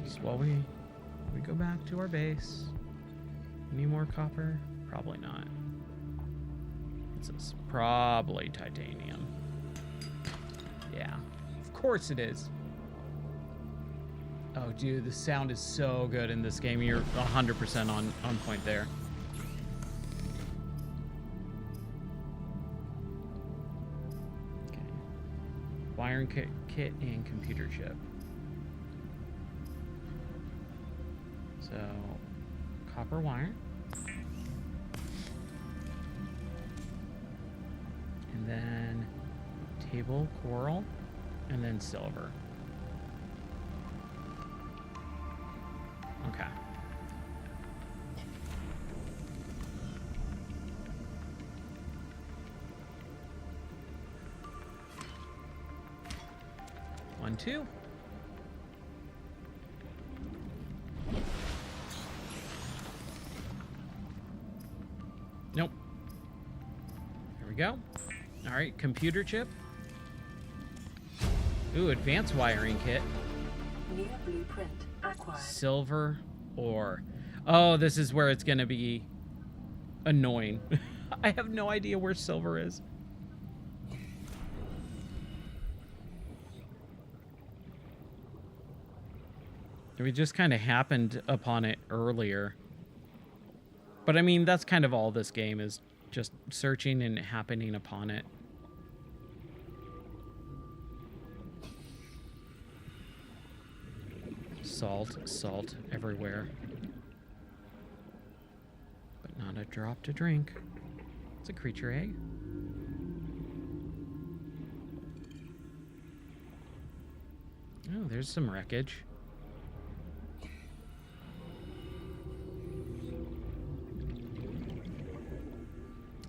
Just while we go back to our base. Any more copper? Probably not. It's probably titanium. Yeah, of course it is. Oh, dude, the sound is so good in this game. You're 100% on point there. Wiring kit and computer chip. So, copper wire. And then table coral. And then silver. Okay. One, two. Nope. There we go. All right, computer chip. Ooh, advanced wiring kit.
New blueprint acquired.
Silver ore. Oh, this is where it's gonna be annoying. I have no idea where silver is. We just kind of happened upon it earlier. But I mean, that's kind of all this game is, just searching and happening upon it. Salt everywhere. But not a drop to drink. It's a creature egg. Oh, there's some wreckage.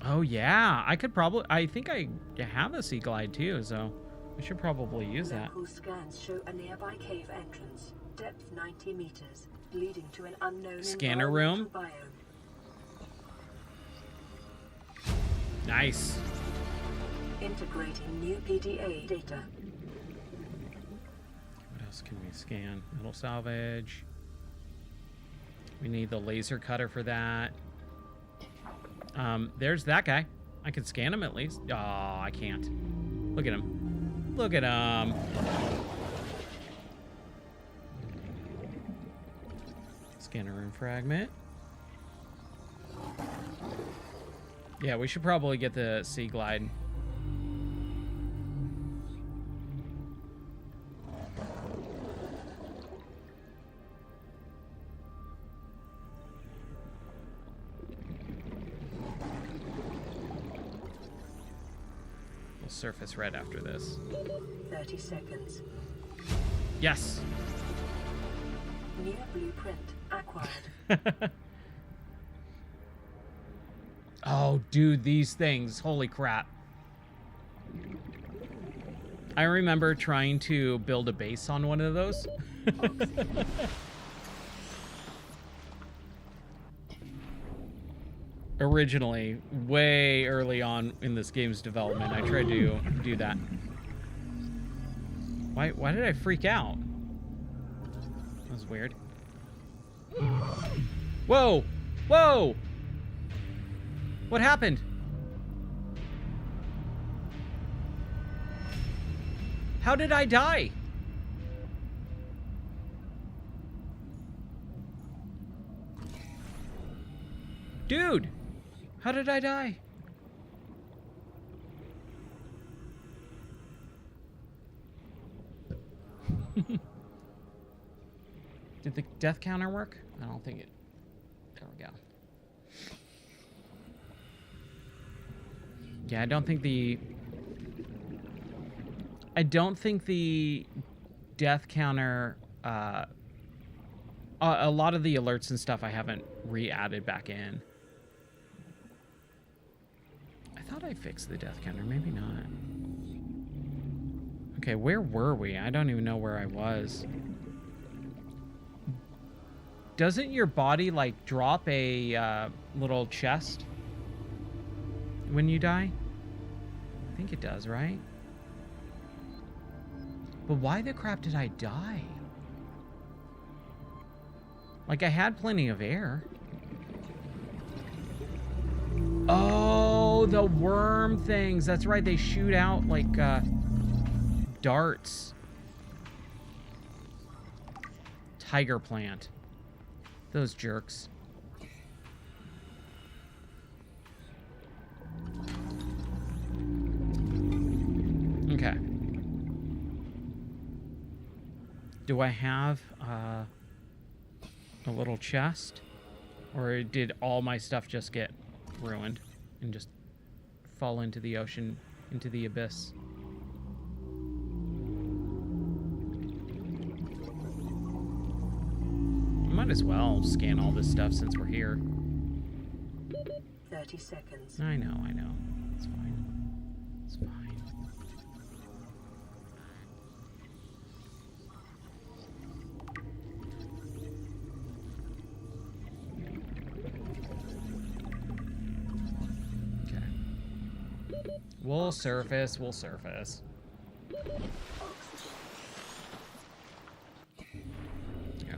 Oh yeah, I could probably, I think I have a sea glide too, so I should probably use that.
Local scans show a nearby cave entrance, depth 90 meters, leading to an unknown
scanner room.
biome.
Nice.
Integrating new PDA data.
What else can we scan? Metal salvage. We need the laser cutter for that. There's that guy. I can scan him at least. Oh, I can't. Look at him. Look at him. Scanner room fragment. Yeah, we should probably get the Sea Glide. We'll surface right after this.
30 seconds.
Yes.
New blueprint acquired.
Oh, dude, these things. Holy crap. I remember trying to build a base on one of those. Originally, way early on in this game's development, I tried to do that. Why did I freak out? That was weird. Whoa! Whoa! What happened? How did I die? Dude! How did I die? Did the death counter work? I don't think it... There we go. Yeah, I don't think the death counter, a lot of the alerts and stuff I haven't re-added back in. I thought I fixed the death counter, maybe not. Okay, where were we? I don't even know where I was. Doesn't your body, like, drop a little chest when you die? I think it does, right? But why the crap did I die? Like, I had plenty of air. Oh, the worm things. That's right, they shoot out, like, darts. Tiger plant. Those jerks. Okay. Do I have a little chest? Or did all my stuff just get ruined and just fall into the ocean, into the abyss? Might as well scan all this stuff since we're here.
30 seconds.
I know. It's fine. It's fine. Okay. We'll surface.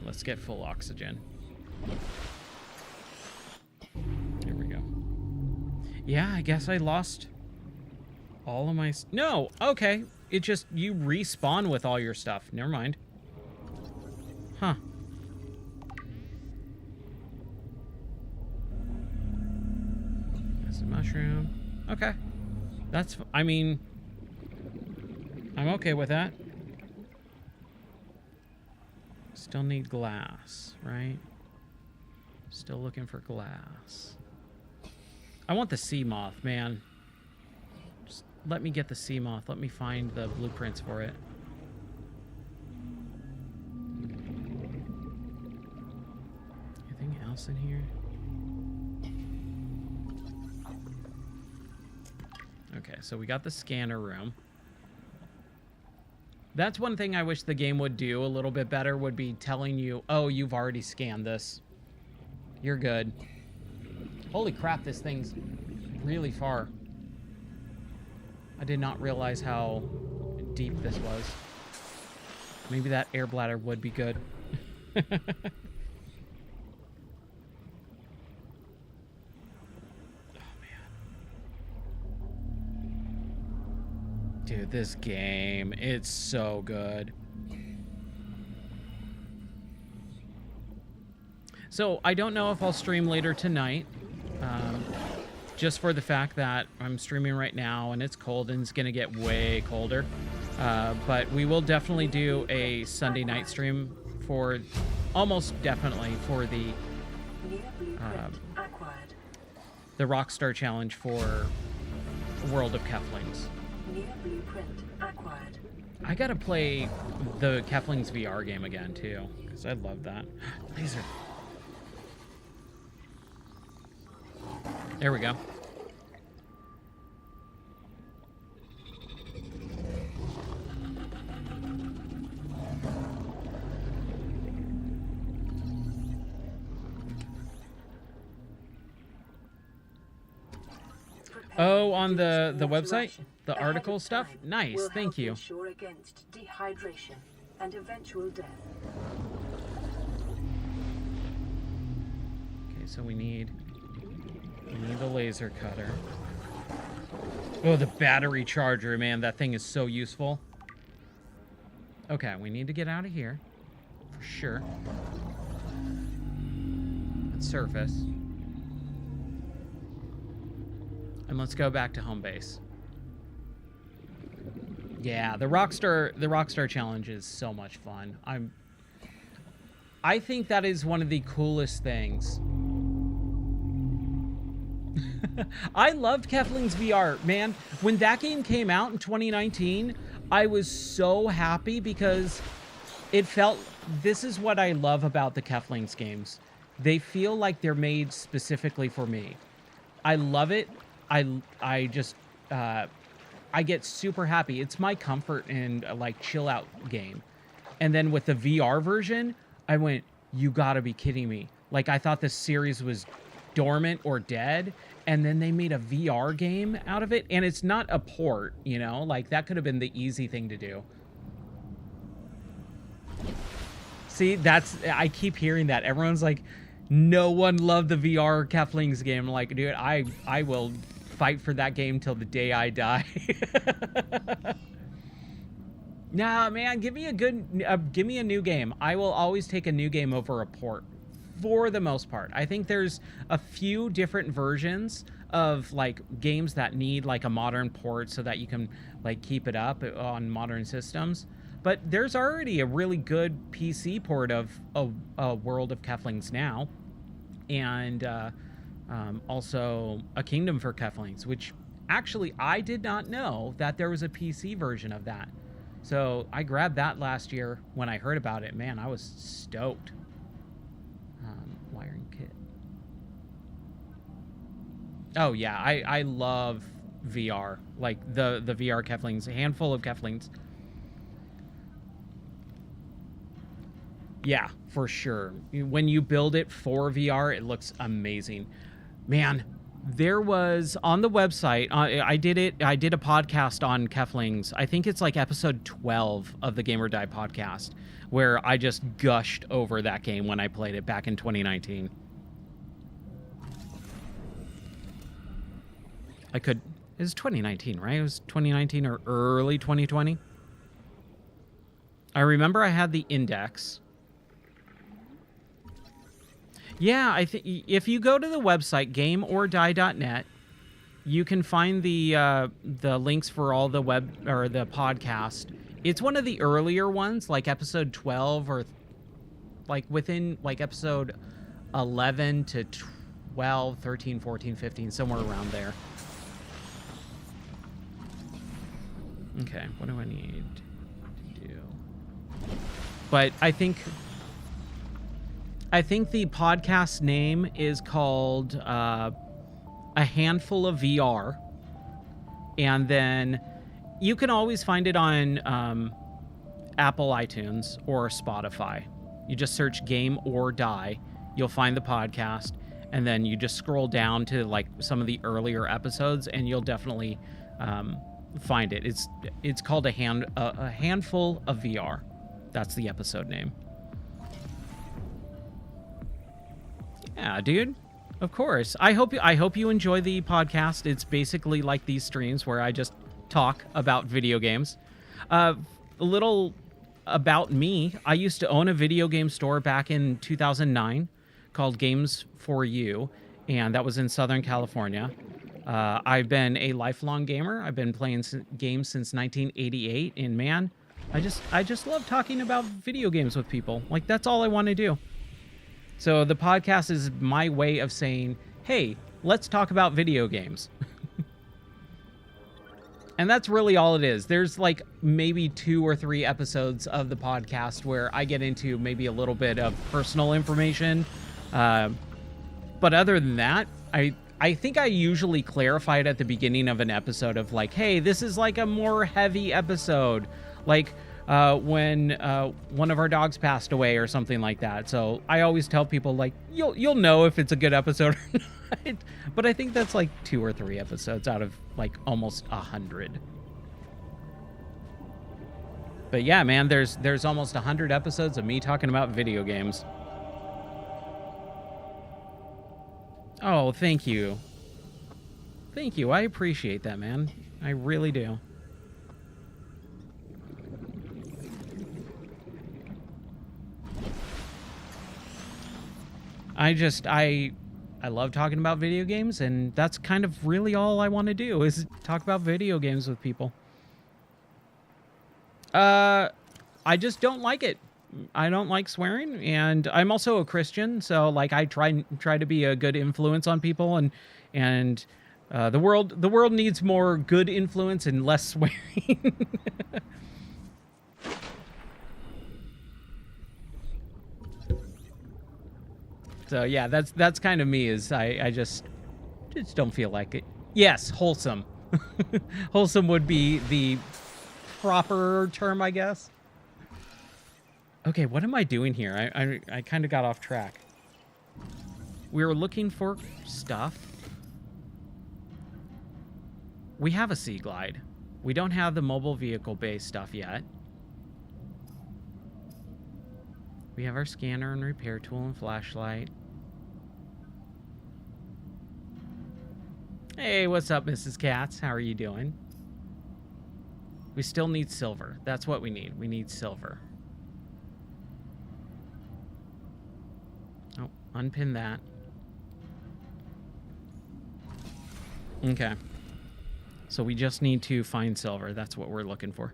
Let's get full oxygen. There we go. Yeah, I guess I lost all of my... No! Okay. It just... You respawn with all your stuff. Never mind. Huh. That's a mushroom. Okay. That's... I mean... I'm okay with that. Still need glass, right? Still looking for glass. I want the sea moth, man. Just let me get the sea moth. Let me find the blueprints for it. Anything else in here? Okay, so we got the scanner room. That's one thing I wish the game would do a little bit better, would be telling you, oh, you've already scanned this. You're good. Holy crap, this thing's really far. I did not realize how deep this was. Maybe that air bladder would be good. Dude, this game, it's so good. So, I don't know if I'll stream later tonight. Just for the fact that I'm streaming right now and it's cold and it's going to get way colder. But we will definitely do a Sunday night stream for almost definitely for the Rockstar Challenge for World of Keflings. I got to play the Keflings VR game again too, because I love that. Laser. There we go. Oh, on the website? The article stuff? Nice, thank you.
Ensure against dehydration and eventual death.
Okay, so we need the laser cutter. Oh, the battery charger, man, that thing is so useful. Okay, we need to get out of here. For sure. Let's surface. And let's go back to home base. Yeah, the Rockstar Challenge is so much fun. I think that is one of the coolest things. I loved Keflings VR, man. When that game came out in 2019, I was so happy because it felt, this is what I love about the Keflings games. They feel like they're made specifically for me. I love it. I just, I get super happy. It's my comfort and like chill out game. And then with the VR version, I went, you gotta be kidding me. Like I thought this series was dormant or dead, and then they made a VR game out of it, and it's not a port, you know, like that could have been the easy thing to do. See, I keep hearing that. Everyone's like, no one loved the VR Keflings game. I'm like, dude, I will fight for that game till the day I die. Nah, man, give me a new game. I will always take a new game over a port. For the most part, I think there's a few different versions of like games that need like a modern port so that you can like keep it up on modern systems. But there's already a really good PC port of a World of Keflings now, and also a Kingdom for Keflings, which actually I did not know that there was a PC version of that. So I grabbed that last year when I heard about it. Man, I was stoked. Wiring kit. Oh yeah, I love VR, like the VR Keflings, a handful of Keflings. Yeah, for sure. When you build it for VR, it looks amazing. Man, there was on the website, I did a podcast on Keflings. I think it's like episode 12 of the Game or Die podcast, where I just gushed over that game when I played it back in 2019. It was 2019, right? It was 2019 or early 2020. I remember I had the index. Yeah, I think if you go to the website gameordie.net, you can find the links for all the web or the podcast. It's one of the earlier ones, like episode 12 or like within like episode 11 to 12, 13, 14, 15, somewhere around there. Okay, what do I need to do? But I think the podcast name is called A Handful of VR. And then you can always find it on Apple iTunes or Spotify. You just search Game or Die. You'll find the podcast. And then you just scroll down to like some of the earlier episodes and you'll definitely find it. It's called a Handful of VR. That's the episode name. Yeah, dude. Of course. I hope you enjoy the podcast. It's basically like these streams where I just talk about video games. A little about me. I used to own a video game store back in 2009 called Games for You, and that was in Southern California. I've been a lifelong gamer. I've been playing games since 1988, and man, I just love talking about video games with people. Like, that's all I want to do. So the podcast is my way of saying, hey, let's talk about video games. And that's really all it is. There's like maybe 2 or 3 episodes of the podcast where I get into maybe a little bit of personal information. But other than that, I think I usually clarify it at the beginning of an episode of like, hey, this is like a more heavy episode. Like when one of our dogs passed away or something like that. So I always tell people like, you'll know if it's a good episode or not. But I think that's like 2 or 3 episodes out of like almost 100. But yeah, man, there's almost 100 episodes of me talking about video games. Oh, thank you. Thank you. I appreciate that, man. I really do. I love talking about video games, and that's kind of really all I want to do is talk about video games with people. I just don't like it. I don't like swearing, and I'm also a Christian, so like I try to be a good influence on people, and the world needs more good influence and less swearing. So yeah, that's kind of me. Is I just don't feel like it. Yes, wholesome. Wholesome would be the proper term, I guess. Okay, what am I doing here? I kind of got off track. We were looking for stuff. We have a Sea Glide. We don't have the mobile vehicle-based stuff yet. We have our scanner and repair tool and flashlight. Hey, what's up, Mrs. Katz? How are you doing? We still need silver. That's what we need. We need silver. Oh, unpin that. Okay. So we just need to find silver. That's what we're looking for.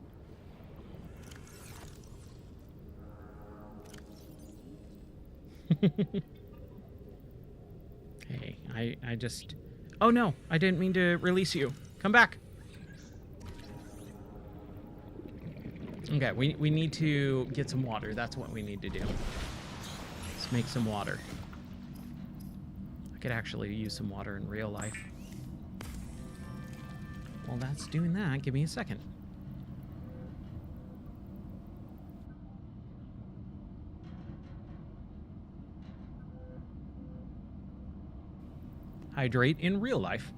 Hey, I just... Oh no, I didn't mean to release you. Come back. Okay, we need to get some water. That's what we need to do. Let's make some water. I could actually use some water in real life. Well, that's doing that. Give me a second. Hydrate in real life.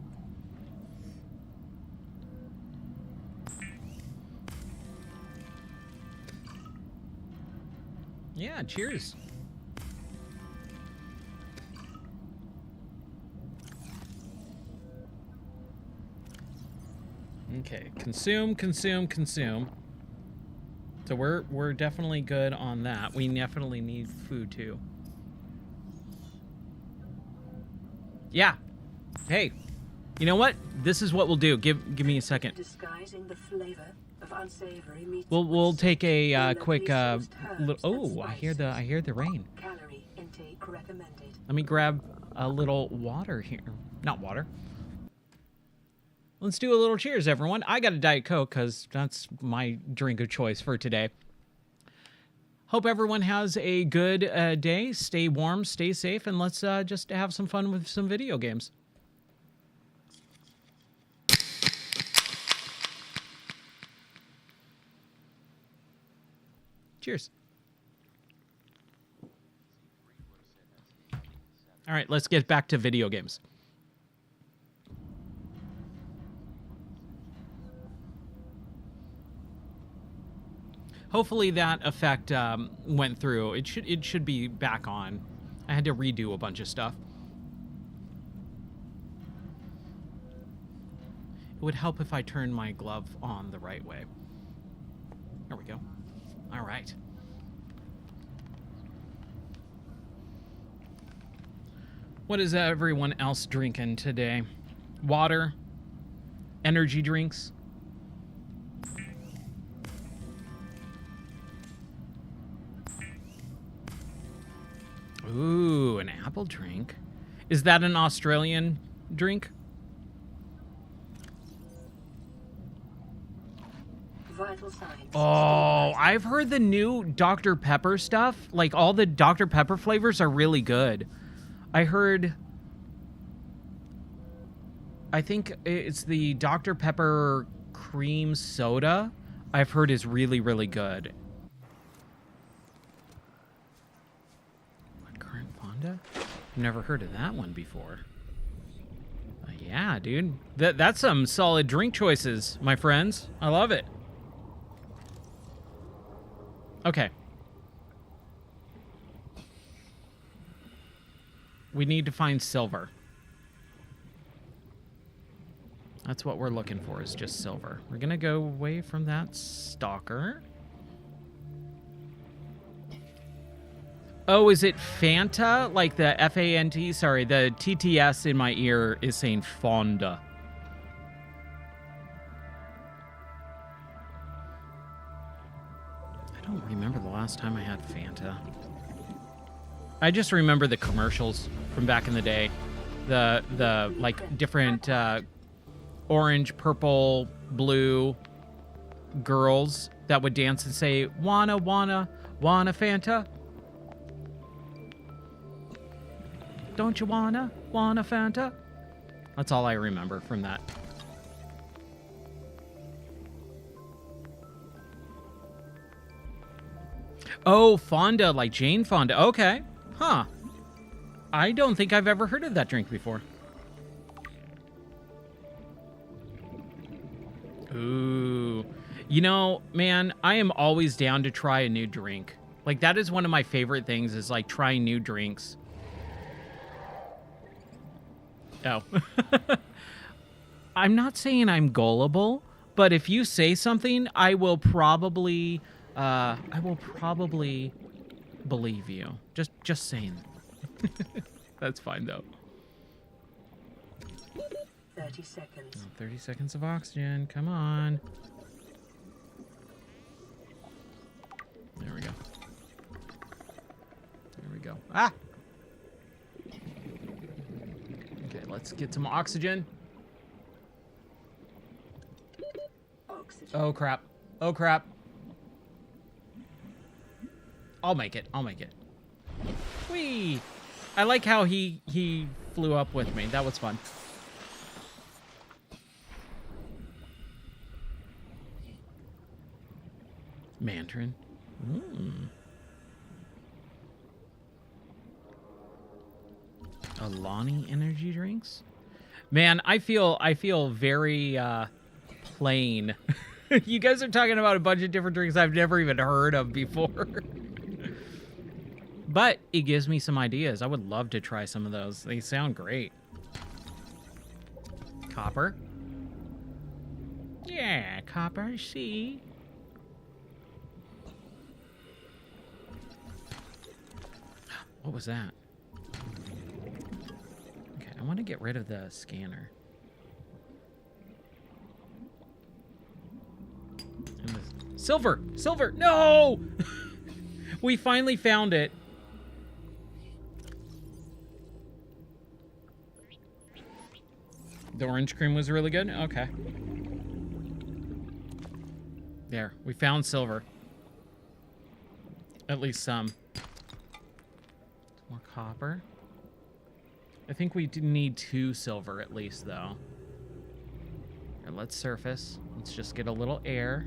Yeah, cheers. Okay, consume. So we're definitely good on that. We definitely need food too. Yeah. Hey, you know what? This is what we'll do. Give me a second.
Disguising the flavor of unsavory meats.
We'll take a quick oh, I hear the rain.
Calorie intake recommended.
Let me grab a little water here. Not water. Let's do a little cheers, everyone. I got a Diet Coke because that's my drink of choice for today. Hope everyone has a good day. Stay warm, stay safe, and let's just have some fun with some video games. Cheers. All right, let's get back to video games. Hopefully that effect went through. It should be back on. I had to redo a bunch of stuff. It would help if I turned my glove on the right way. There we go. All right. What is everyone else drinking today? Water? Energy drinks? Ooh, an apple drink. Is that an Australian drink?
Vital signs.
Oh, I've heard the new Dr. Pepper stuff. Like, all the Dr. Pepper flavors are really good. I heard... I think it's the Dr. Pepper cream soda I've heard is really, really good. What, current Fonda? I've never heard of that one before. Yeah, dude. That's some solid drink choices, my friends. I love it. Okay. We need to find silver. That's what we're looking for, is just silver. We're gonna go away from that stalker. Oh, is it Fanta? Like the F-A-N-T? Sorry, the TTS in my ear is saying Fonda. I don't remember the last time I had Fanta. I just remember the commercials from back in the day. The like different orange, purple, blue girls that would dance and say, wanna Fanta? Don't you wanna Fanta? That's all I remember from that. Oh, Fonda, like Jane Fonda. Okay. Huh. I don't think I've ever heard of that drink before. Ooh. You know, man, I am always down to try a new drink. Like, that is one of my favorite things, is like trying new drinks. Oh. I'm not saying I'm gullible, but if you say something, I will probably believe you. Just saying. That's fine though.
30 seconds.
Oh, 30 seconds of oxygen. Come on. There we go. There we go. Ah! Okay, let's get some oxygen.
Oxygen.
Oh, crap. Oh, crap. I'll make it. I'll make it. Whee! I like how he flew up with me. That was fun. Mandarin. Alani energy drinks? Man, I feel very plain. You guys are talking about a bunch of different drinks I've never even heard of before. But it gives me some ideas. I would love to try some of those. They sound great. Copper. Yeah, copper, see? What was that? Okay, I want to get rid of the scanner. Silver! Silver! No! We finally found it. The orange cream was really good? Okay. There, we found silver. At least some. More copper. I think we need 2 silver at least, though. Here, let's surface. Let's just get a little air.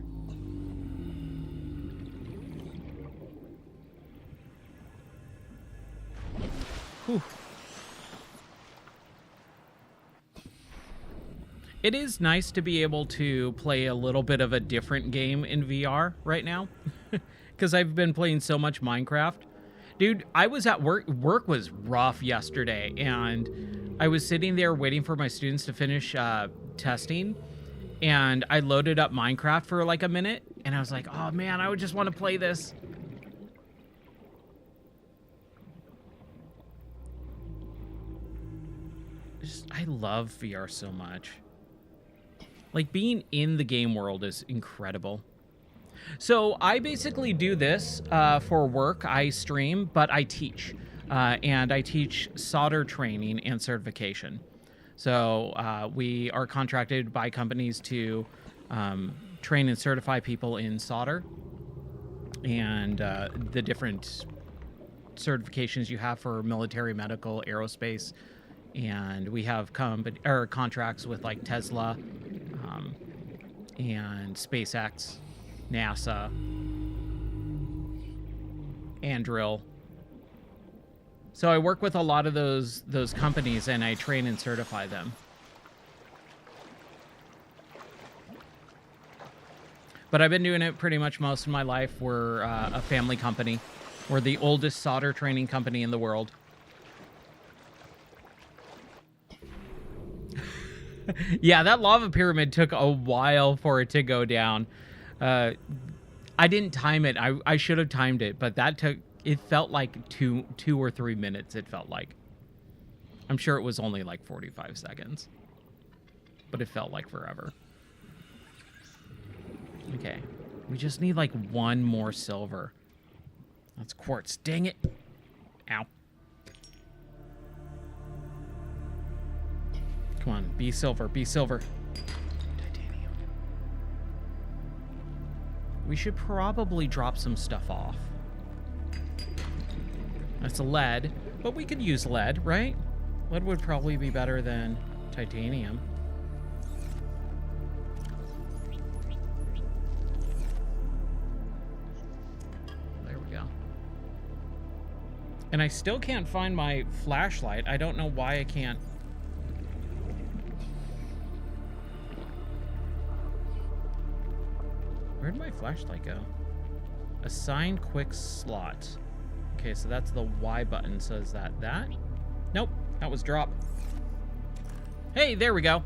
Whew. It is nice to be able to play a little bit of a different game in VR right now. Because I've been playing so much Minecraft. Dude, I was at work. Work was rough yesterday. And I was sitting there waiting for my students to finish testing. And I loaded up Minecraft for like a minute. And I was like, oh man, I would just want to play this. I love VR so much. Like, being in the game world is incredible. So I basically do this for work. I stream, but I teach. And I teach solder training and certification. So we are contracted by companies to train and certify people in solder and the different certifications you have for military, medical, aerospace. And we have contracts with like Tesla and SpaceX, NASA, Anduril. So I work with a lot of those companies, and I train and certify them. But I've been doing it pretty much most of my life. We're a family company. We're the oldest solder training company in the world. Yeah, that lava pyramid took a while for it to go down. I didn't time it. I should have timed it, but that took... It felt like two or 3 minutes, it felt like. I'm sure it was only like 45 seconds. But it felt like forever. Okay. We just need like one more silver. That's quartz. Dang it. Ow. Come on. Be silver. Be silver. Titanium. We should probably drop some stuff off. That's a lead, but we could use lead, right? Lead would probably be better than titanium. There we go. And I still can't find my flashlight. I don't know why I can't. Where'd my flashlight go? Assign quick slot. Okay, so that's the Y button. So is that? Nope, that was drop. Hey, there we go.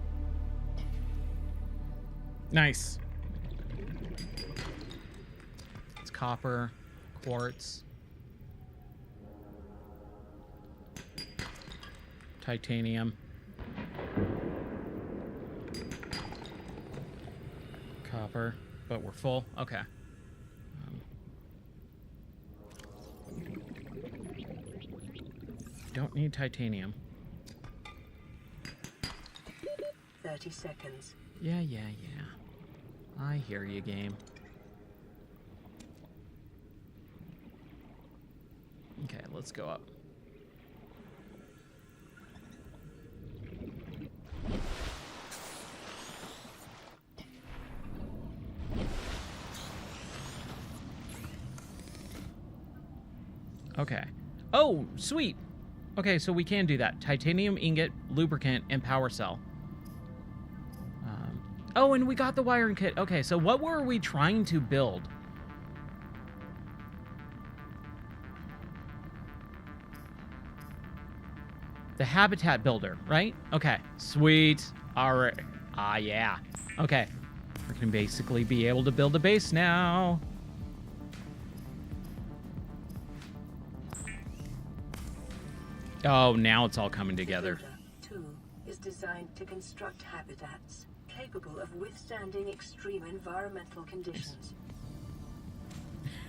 Nice. It's copper, quartz, titanium, copper, but we're full. Okay. Don't need titanium.
30 seconds.
Yeah. I hear you, game. Okay, let's go up. Okay. Oh, sweet. Okay, so we can do that. Titanium ingot, lubricant, and power cell. Oh, and we got the wiring kit. Okay, so what were we trying to build? The habitat builder, right? Okay, sweet. All right. Yeah. Okay. We can basically be able to build a base now. Oh, now it's all coming together.
Builder 2 is designed to construct habitats capable of withstanding extreme environmental conditions.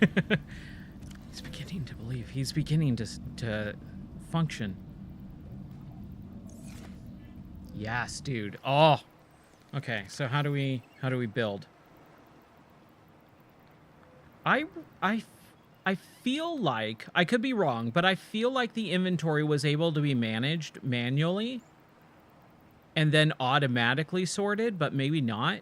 He's beginning to believe. He's beginning to function. Yes, dude. Oh. Okay, so how do we build? I feel like, I could be wrong, but I feel like the inventory was able to be managed manually and then automatically sorted, but maybe not.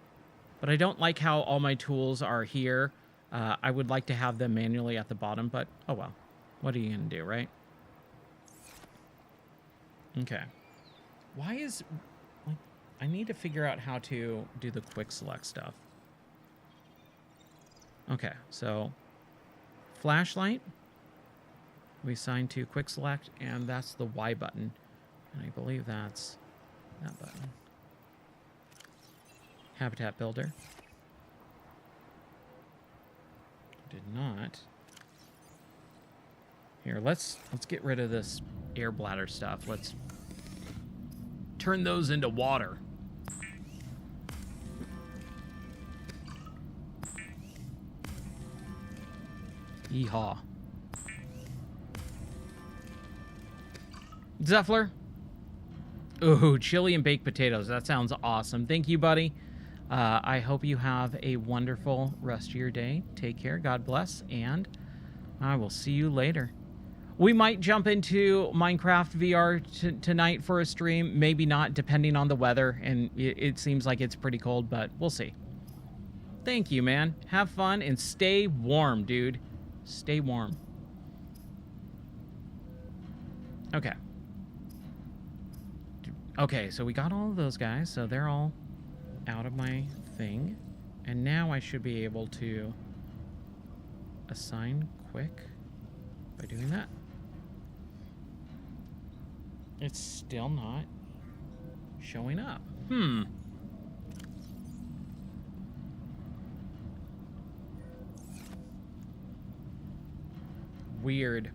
But I don't like how all my tools are here. I would like to have them manually at the bottom, but oh well. What are you gonna do, right? Okay. Why is... like, I need to figure out how to do the quick select stuff. Okay, so... flashlight. We assign to quick select, and that's the Y button. And I believe that's that button. Habitat builder. Did not. Here, let's get rid of this air bladder stuff. Let's turn those into water. Yeehaw. Zephyr. Ooh, chili and baked potatoes. That sounds awesome. Thank you, buddy. I hope you have a wonderful rest of your day. Take care. God bless. And I will see you later. We might jump into Minecraft VR tonight for a stream. Maybe not, depending on the weather. And it seems like it's pretty cold, but we'll see. Thank you, man. Have fun and stay warm, dude. Stay warm. Okay. Okay, so we got all of those guys, so they're all out of my thing. And now I should be able to assign quick by doing that. It's still not showing up. Weird.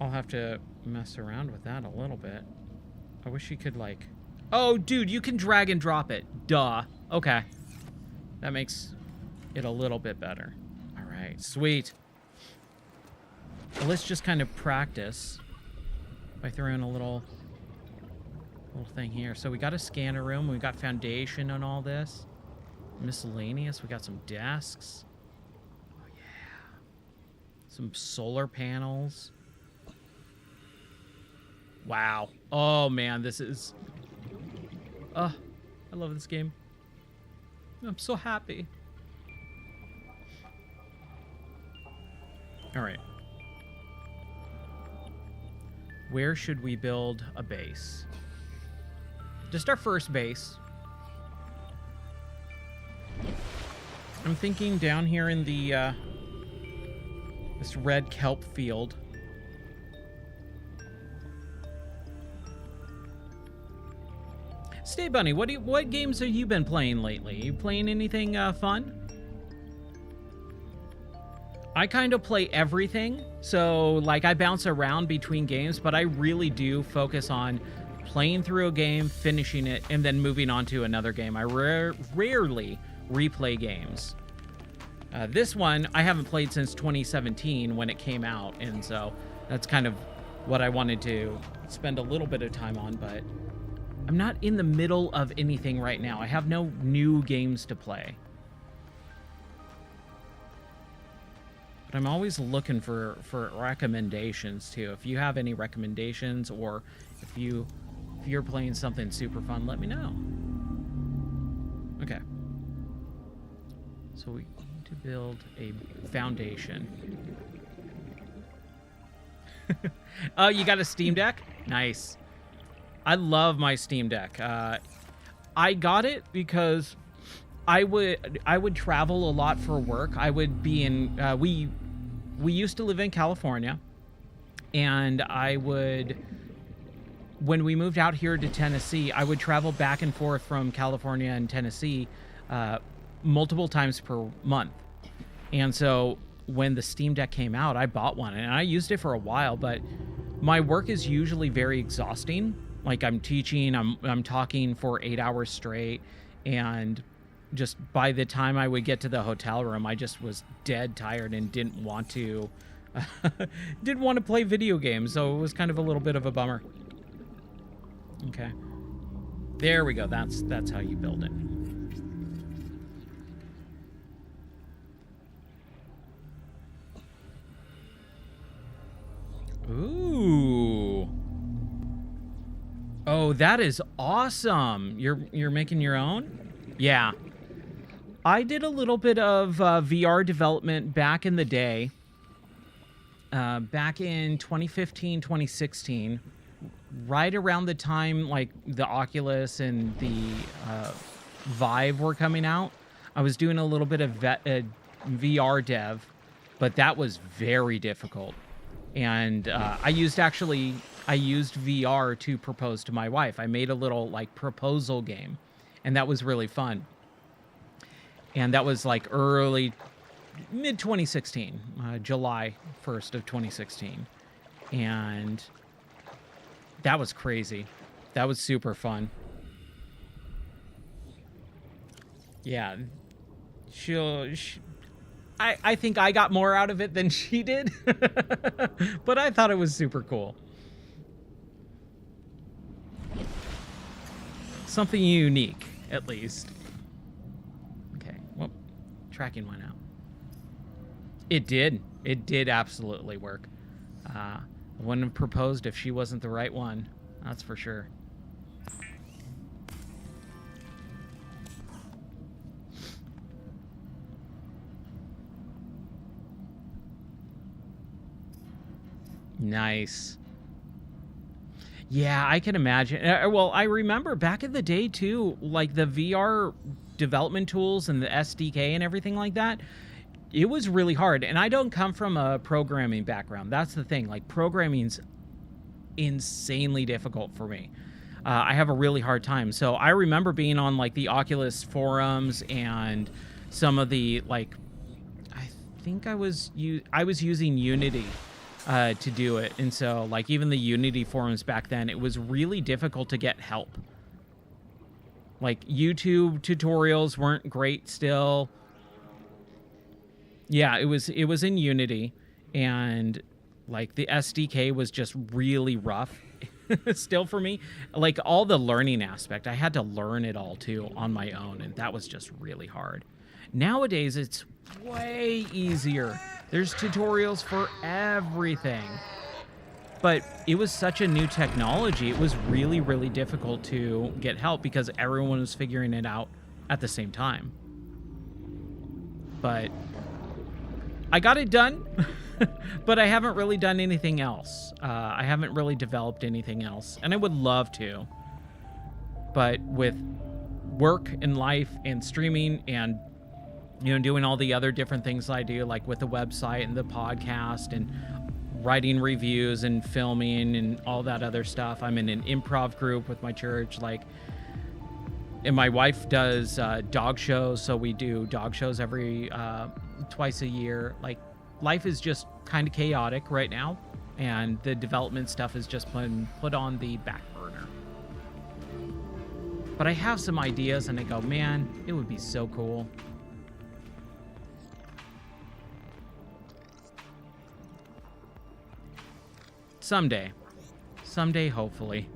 I'll have to mess around with that a little bit. I wish you could, like... Oh, dude, you can drag and drop it. Duh. Okay. That makes it a little bit better. All right, sweet. Well, let's just kind of practice by throwing a little thing here. So we got a scanner room. We got foundation on all this. Miscellaneous. We got some desks. Oh, yeah. Some solar panels. Wow. Oh, man, this is... I love this game. I'm so happy. All right. Where should we build a base? Just our first base. I'm thinking down here in the, this red kelp field. Stay Bunny, what games have you been playing lately? You playing anything fun? I kind of play everything, so like I bounce around between games, but I really do focus on playing through a game, finishing it, and then moving on to another game. I rarely replay games. This one I haven't played since 2017 when it came out, and so that's kind of what I wanted to spend a little bit of time on, but I'm not in the middle of anything right now. I have no new games to play. But I'm always looking for recommendations too. If you have any recommendations, or if you're playing something super fun, let me know. Okay. So we need to build a foundation. Oh, you got a Steam Deck? Nice. I love my Steam Deck. I got it because I would travel a lot for work. I would be in we used to live in California, and when we moved out here to Tennessee, I would travel back and forth from California and Tennessee multiple times per month. And so when the Steam Deck came out, I bought one, and I used it for a while, but my work is usually very exhausting. Like I'm teaching, I'm talking for 8 hours straight, and just by the time I would get to the hotel room, I just was dead tired and didn't want to play video games. So it was kind of a little bit of a bummer. Okay. There we go. That's how you build it. Ooh. Oh, that is awesome. You're making your own? Yeah. I did a little bit of VR development back in the day. Back in 2015, 2016, right around the time like the Oculus and the Vive were coming out. I was doing a little bit of VR dev, but that was very difficult. And I used VR to propose to my wife. I made a little like proposal game, and that was really fun. And that was like mid 2016, July 1st of 2016. And That was crazy. That was super fun. Yeah. I think I got more out of it than she did. But I thought it was super cool. Something unique, at least. Okay. Well, tracking went out. It did. It did absolutely work. I wouldn't have proposed if she wasn't the right one. That's for sure. Nice. Yeah, I can imagine. Well, I remember back in the day too, like the VR development tools and the SDK and everything like that. It was really hard. And I don't come from a programming background. That's the thing. Like, programming's insanely difficult for me. I have a really hard time. So I remember being on like the Oculus forums and some of the, like, I think I was using Unity to do it. And so, like, even the Unity forums back then, it was really difficult to get help. Like, YouTube tutorials weren't great still. Yeah, it was in Unity, and like the SDK was just really rough still for me. Like, all the learning aspect, I had to learn it all too on my own, and that was just really hard. Nowadays, it's way easier. There's tutorials for everything. But it was such a new technology, it was really, really difficult to get help because everyone was figuring it out at the same time. But I got it done, but I haven't really done anything else. I haven't really developed anything else, and I would love to. But with work and life and streaming and, you know, doing all the other different things I do, like with the website and the podcast and writing reviews and filming and all that other stuff. I'm in an improv group with my church, like, and my wife does dog shows, so we do dog shows every twice a year. Like, life is just kind of chaotic right now, and the development stuff is just put on the back burner. But I have some ideas, and I go, man, it would be so cool. Someday, hopefully.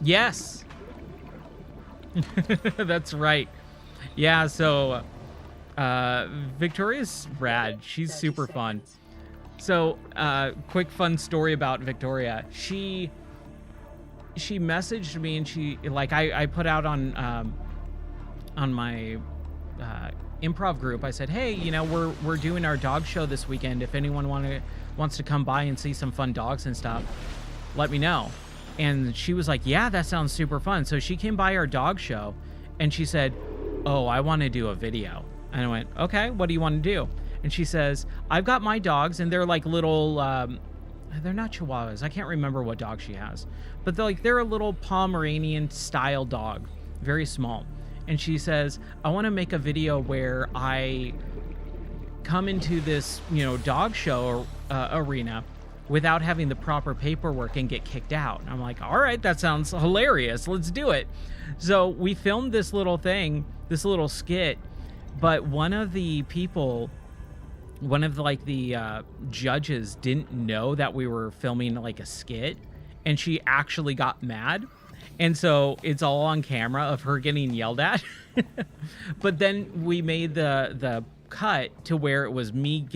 Yes. That's right. Yeah, so Victoria's rad. She's super fun. So, quick fun story about Victoria. She messaged me, and she, like, I put out on my improv group, I said, hey, you know, we're doing our dog show this weekend. If anyone wants to come by and see some fun dogs and stuff, let me know. And she was like, yeah, that sounds super fun. So she came by our dog show, and she said, oh, I want to do a video. And I went, okay, what do you want to do? And she says, I've got my dogs, and they're like little, they're not Chihuahuas. I can't remember what dog she has, but they're a little Pomeranian style dog, very small. And she says, I want to make a video where I come into this, you know, dog show arena without having the proper paperwork and get kicked out. And I'm like, all right, that sounds hilarious. Let's do it. So we filmed this little thing, this little skit, but one of the judges didn't know that we were filming like a skit, and she actually got mad. And so it's all on camera of her getting yelled at. But then we made the cut to where it was me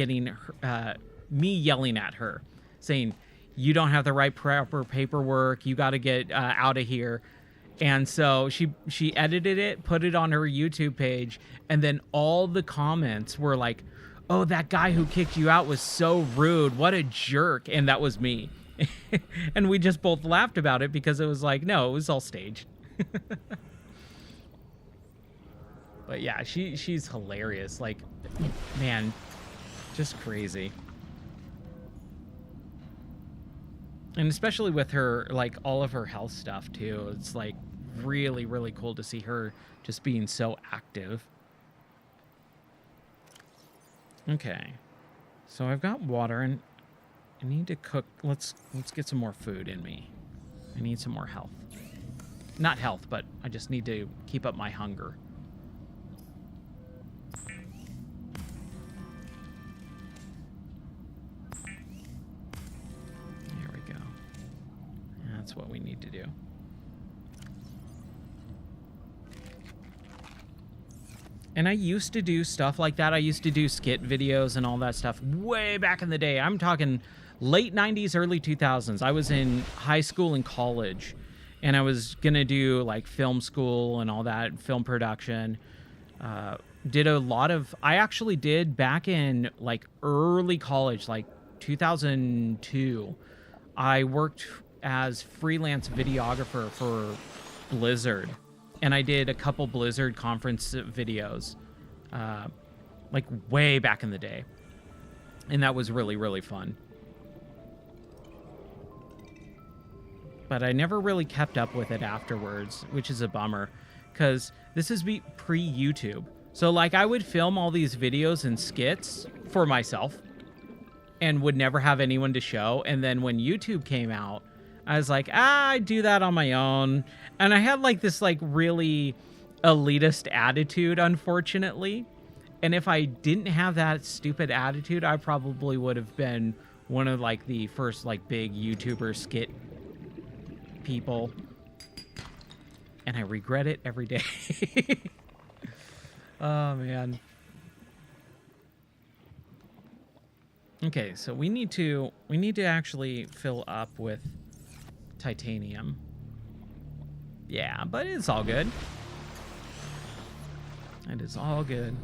yelling at her, saying, you don't have the right proper paperwork, you got to get out of here. And so she edited it, put it on her YouTube page, and then all the comments were like, oh, that guy who kicked you out was so rude, what a jerk. And that was me. And we just both laughed about it because it was like, no, it was all staged. But yeah, she's hilarious. Like, man, just crazy. And especially with her, like, all of her health stuff too. It's like really, really cool to see her just being so active. Okay. So I've got water, and I need to cook. Let's get some more food in me. I need some more health. Not health, but I just need to keep up my hunger. There we go. That's what we need to do. And I used to do stuff like that. I used to do skit videos and all that stuff way back in the day. I'm talking late 90s, early 2000s. I was in high school and college, and I was going to do like film school and all that, film production. Did a lot of, I actually did back in like early college, like 2002. I worked as freelance videographer for Blizzard. And I did a couple Blizzard conference videos, like way back in the day. And that was really, really fun. But I never really kept up with it afterwards, which is a bummer, because this is pre-YouTube. So, like, I would film all these videos and skits for myself and would never have anyone to show. And then when YouTube came out, I was like, I do that on my own. And I had like this like really elitist attitude, unfortunately. And if I didn't have that stupid attitude, I probably would have been one of like the first like big YouTuber skit people. And I regret it every day. Oh man. Okay, so we need to actually fill up with titanium. Yeah, but it's all good. It is all good.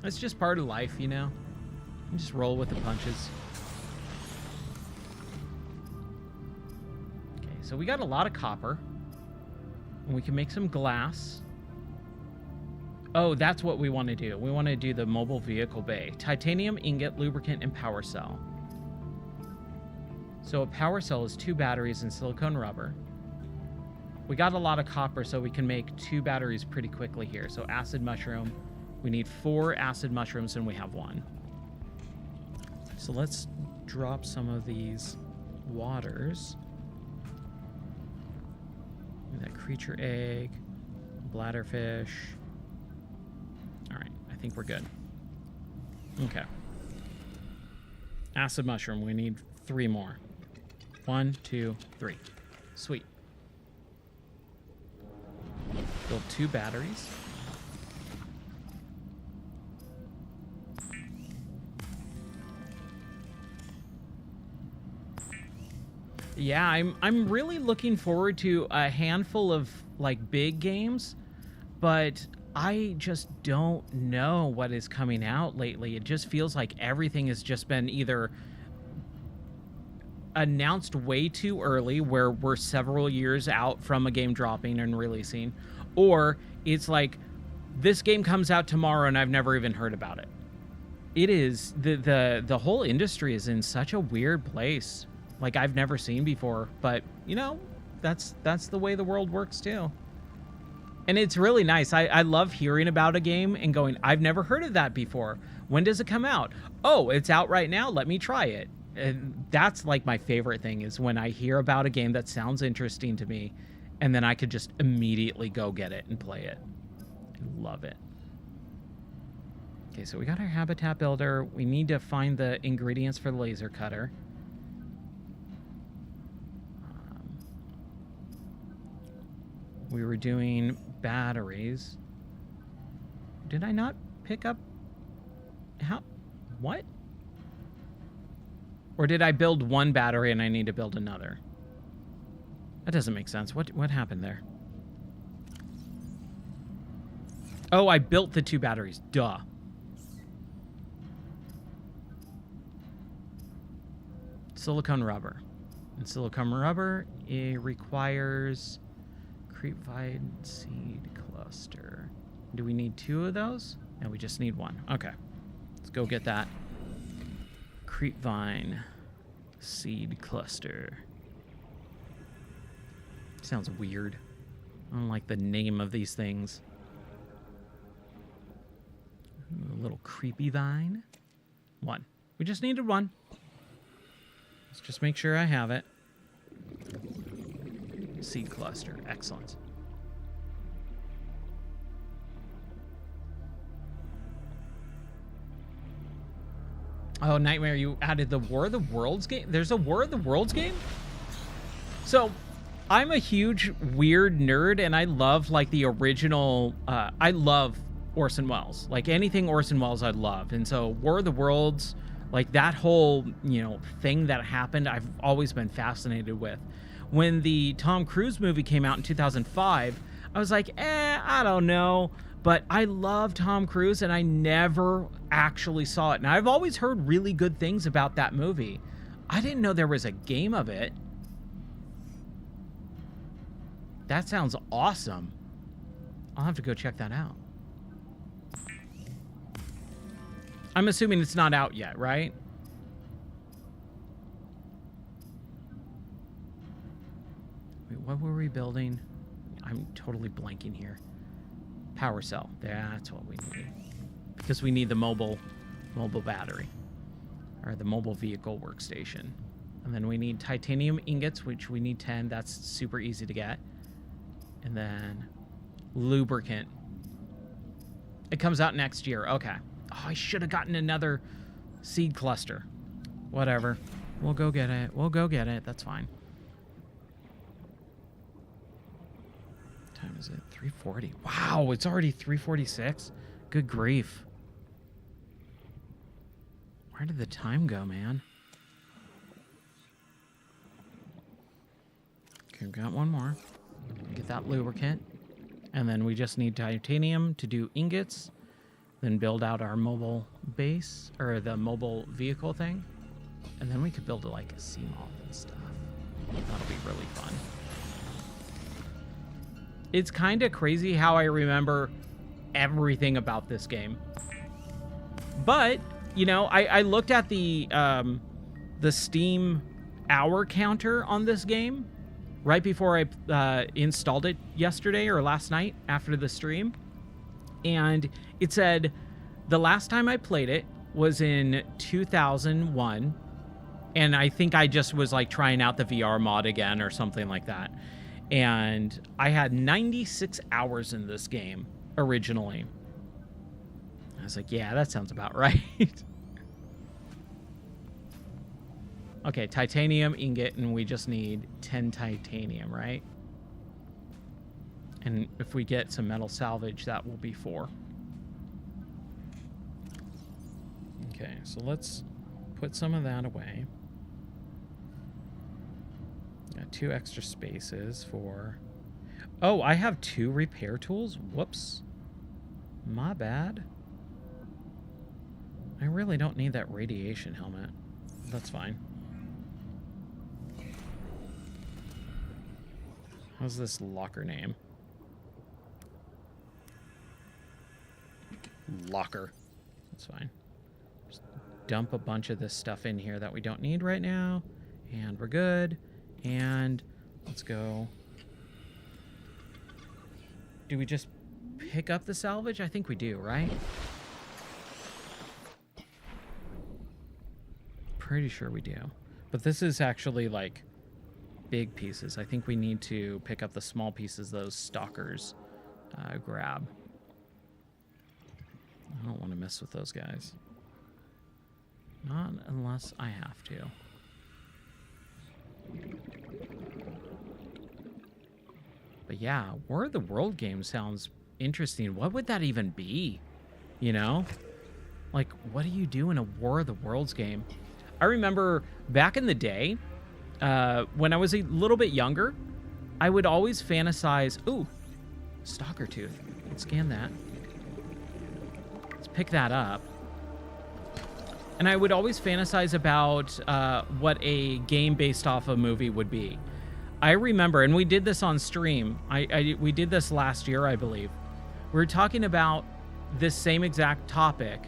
It's just part of life, you know? You just roll with the punches. Okay, so we got a lot of copper. And we can make some glass. Oh, that's what we want to do. We want to do the mobile vehicle bay. Titanium, ingot, lubricant, and power cell. So a power cell is 2 batteries and silicone rubber. We got a lot of copper, so we can make 2 batteries pretty quickly here. So acid mushroom. We need 4 acid mushrooms, and we have 1. So let's drop some of these waters. That creature egg, bladderfish. All right, I think we're good. Okay. Acid mushroom, we need 3 more. 1, 2, 3. Sweet. Build 2 batteries. Yeah, I'm really looking forward to a handful of like big games, but I just don't know what is coming out lately. It just feels like everything has just been either announced way too early, where we're several years out from a game dropping and releasing, or it's like this game comes out tomorrow and I've never even heard about it. It is the whole industry is in such a weird place. Like I've never seen before, but you know, that's the way the world works too. And it's really nice. I love hearing about a game and going, I've never heard of that before. When does it come out? Oh, it's out right now. Let me try it. And that's like my favorite thing, is when I hear about a game that sounds interesting to me and then I could just immediately go get it and play it. I love it. Okay, so we got our habitat builder. We need to find the ingredients for the laser cutter. We were doing batteries. Did I not pick up? How? What? Or did I build 1 battery and I need to build another? That doesn't make sense. What happened there? Oh, I built the 2 batteries. Duh. Silicone rubber. And silicone rubber, it requires creepvine seed cluster. Do we need 2 of those? No, we just need 1. Okay. Let's go get that creepvine seed cluster. Sounds weird. I don't like the name of these things. A little creepy vine. 1. We just needed 1. Let's just make sure I have it. Seed cluster. Excellent. Oh, Nightmare, you added the War of the Worlds game? There's a War of the Worlds game? So, I'm a huge weird nerd, and I love, like, the original... I love Orson Welles. Like, anything Orson Welles I love. And so, War of the Worlds, like, that whole, you know, thing that happened, I've always been fascinated with. When the Tom Cruise movie came out in 2005, I was like, I don't know. But I love Tom Cruise, and I never actually saw it. Now, I've always heard really good things about that movie. I didn't know there was a game of it. That sounds awesome. I'll have to go check that out. I'm assuming it's not out yet, right? Wait, what were we building? I'm totally blanking here. Power cell. That's what we need. Because we need the mobile battery. Or the mobile vehicle workstation. And then we need titanium ingots, which we need 10. That's super easy to get. And then lubricant. It comes out next year. Okay. Oh, I should have gotten another seed cluster. Whatever. We'll go get it. We'll go get it. That's fine. What time is it? 3:40. Wow, it's already 3:46. Good grief. Where did the time go, man? Okay, we've got one more. Get that lubricant. And then we just need titanium to do ingots. Then build out our mobile base, or the mobile vehicle thing. And then we could build like a sea moth and stuff. That'll be really fun. It's kind of crazy how I remember everything about this game. But, you know, I looked at the Steam hour counter on this game right before I installed it yesterday or last night after the stream. And it said the last time I played it was in 2001. And I think I just was like trying out the VR mod again or something like that. And I had 96 hours in this game originally. I was like, yeah, that sounds about right. Okay, titanium ingot, and we just need 10 titanium, right? And if we get some metal salvage, that will be 4. Okay, so let's put some of that away. Got 2 extra spaces for... Oh, I have 2 repair tools? Whoops. My bad. I really don't need that radiation helmet. That's fine. How's this locker name? Locker. That's fine. Just dump a bunch of this stuff in here that we don't need right now. And we're good. And let's go. Do we just pick up the salvage? I think we do, right? Pretty sure we do. But this is actually like big pieces. I think we need to pick up the small pieces those stalkers grab. I don't want to mess with those guys. Not unless I have to. But yeah, War of the World game sounds interesting. What would that even be? You know? Like, what do you do in a War of the Worlds game? I remember back in the day, when I was a little bit younger, I would always fantasize... Ooh, stalker tooth. Let's scan that. Let's pick that up. And I would always fantasize about what a game based off a movie would be. I remember, and we did this on stream. We did this last year, I believe. We were talking about this same exact topic.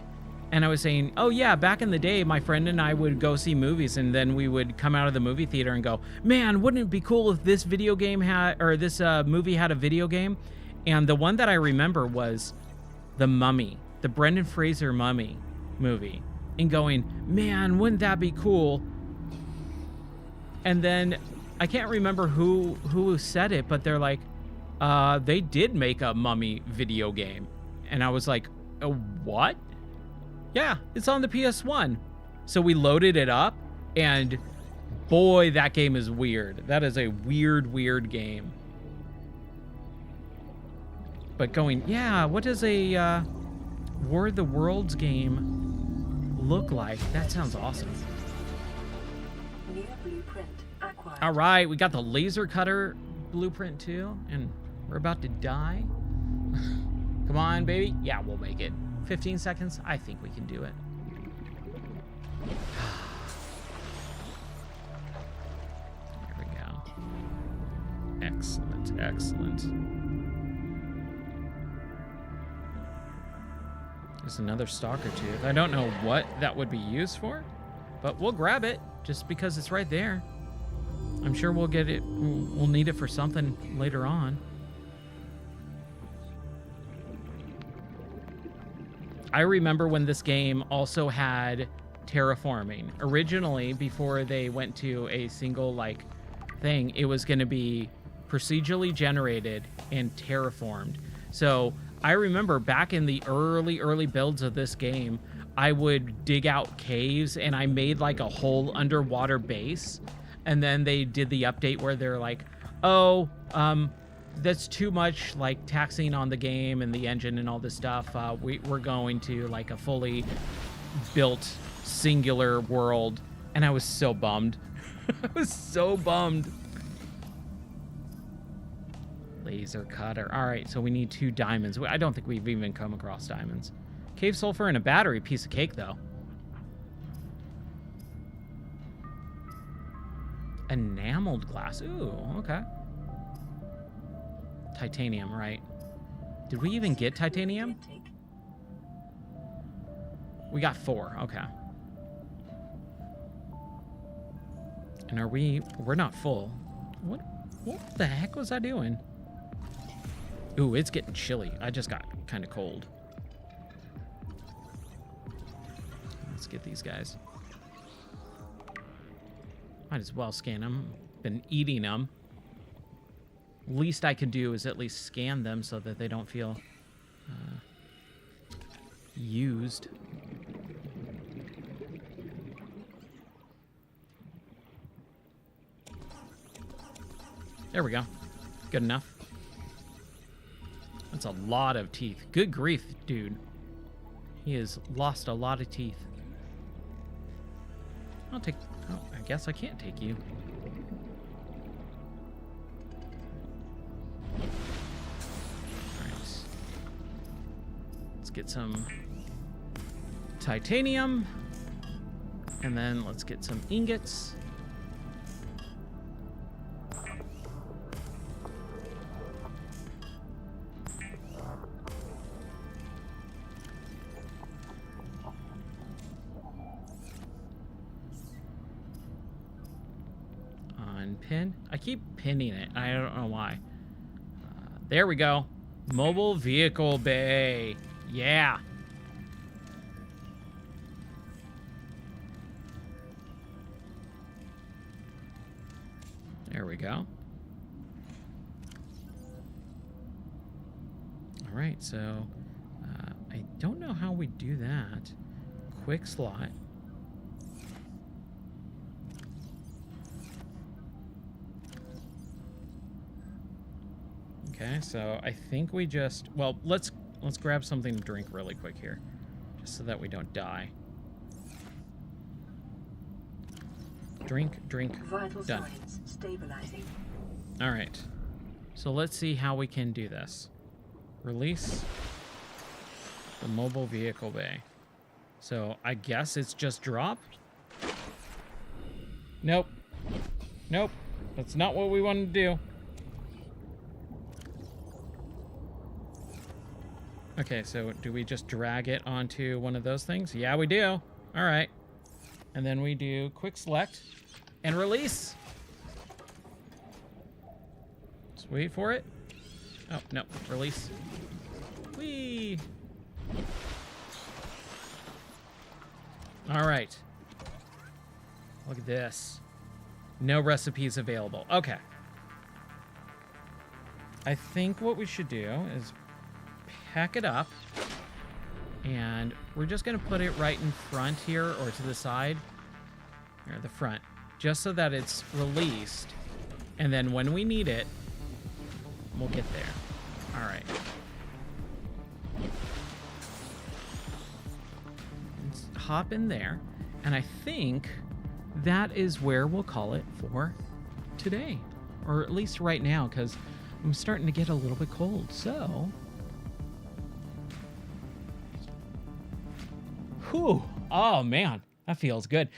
And I was saying, oh yeah, back in the day, my friend and I would go see movies, and then we would come out of the movie theater and go, man, wouldn't it be cool if this video game had, or this movie had a video game? And the one that I remember was The Mummy. the Brendan Fraser Mummy movie and going, man, wouldn't that be cool? And then I can't remember who said it, but they're like, they did make a Mummy video game. And I was like, what? Yeah, it's on the PS1. So we loaded it up, and boy, that game is weird. That is a weird game. But going, yeah, what does a War of the Worlds game look like? That sounds awesome.
New blueprint acquired.
All right, we got the laser cutter blueprint too, and we're about to die. Come on, baby. Yeah, we'll make it. 15 seconds. I think we can do it. There we go. Excellent, excellent. There's another stalker tooth. I don't know what that would be used for, but we'll grab it just because it's right there. I'm sure we'll get it. We'll need it for something later on. I remember when this game also had terraforming. Originally, before they went to a single like thing, it was going to be procedurally generated and terraformed. So I remember back in the early builds of this game, I would dig out caves and I made like a whole underwater base. And then they did the update where they're like, oh, that's too much like taxing on the game and the engine and all this stuff. We're going to like a fully built singular world. And I was so bummed. I was so bummed. Laser cutter. All right, so we need 2 diamonds. I don't think we've even come across diamonds. Cave sulfur and a battery. Piece of cake, though. Enameled glass. Ooh, okay. Titanium, right. Did we even get titanium? We got 4, okay. And we're not full. What the heck was I doing? Ooh, it's getting chilly. I just got kind of cold. Let's get these guys. Might as well scan them. Been eating them. Least I can do is at least scan them so that they don't feel used. There we go. Good enough. That's a lot of teeth. Good grief, dude. He has lost a lot of teeth. I'll take... Oh, I guess I can't take you. Alright. Let's get some titanium. And then let's get some ingots. Pin. I keep pinning it. I don't know why. There we go. Mobile vehicle bay. Yeah. There we go. All right, so I don't know how we do that. Quick slot. Okay, so I think we just... Well, let's grab something to drink really quick here. Just so that we don't die. Drink.
Vital
Done.
signs stabilizing.
Alright. So let's see how we can do this. Release the mobile vehicle bay. So I guess it's just drop? Nope. Nope. That's not what we wanted to do. Okay, so do we just drag it onto one of those things? Yeah, we do. All right. And then we do quick select and release. Let's wait for it. Oh, no. Release. Whee! All right. Look at this. No recipes available. Okay. I think what we should do is pack it up. And we're just going to put it right in front here or to the side. Or the front. Just so that it's released. And then when we need it, we'll get there. All right. Let's hop in there. And I think that is where we'll call it for today. Or at least right now, because I'm starting to get a little bit cold. So... whew. Oh, man. That feels good.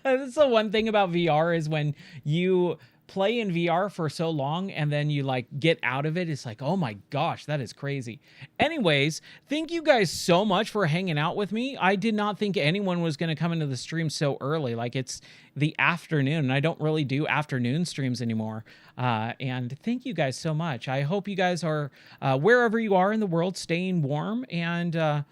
That's the one thing about VR is when you play in VR for so long and then you like get out of it, it's like, oh my gosh, that is crazy. Anyways, thank you guys so much for hanging out with me. I did not think anyone was going to come into the stream so early. Like, it's the afternoon and I don't really do afternoon streams anymore. And thank you guys so much. I hope you guys are wherever you are in the world staying warm. And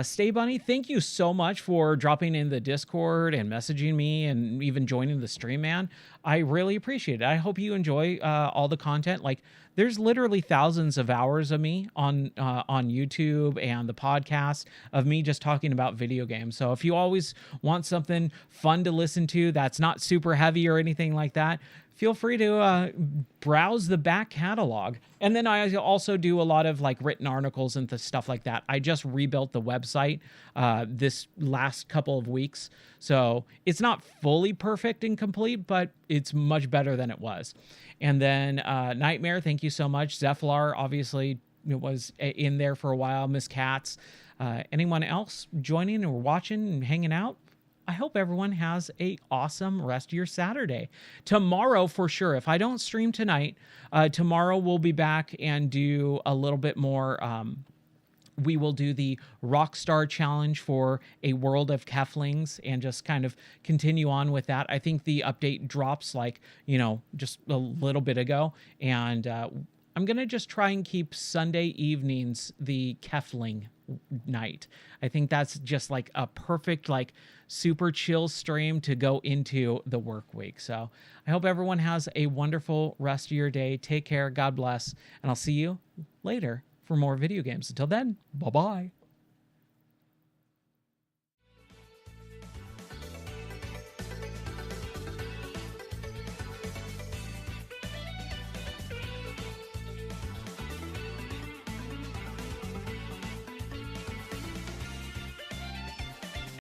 Stay Bunny, thank you so much for dropping in the Discord and messaging me and even joining the stream, man. I really appreciate it. I hope you enjoy all the content. Like, there's literally thousands of hours of me on YouTube and the podcast of me just talking about video games. So if you always want something fun to listen to that's not super heavy or anything like that, feel free to browse the back catalog. And then I also do a lot of like written articles and stuff like that. I just rebuilt the website this last couple of weeks. So it's not fully perfect and complete, but it's much better than it was. And then Nightmare, thank you so much. Zephylar, obviously, was in there for a while. Miss Katz. Anyone else joining or watching and hanging out? I hope everyone has a awesome rest of your Saturday. Tomorrow, for sure, if I don't stream tonight, tomorrow we'll be back and do a little bit more. We will do the Rockstar Challenge for a World of Keflings and just kind of continue on with that. I think the update drops like, just a little bit ago. And I'm going to just try and keep Sunday evenings the Kefling night. I think that's just like a perfect, like, super chill stream to go into the work week. So I hope everyone has a wonderful rest of your day. Take care. God bless. And I'll see you later for more video games. Until then, bye-bye.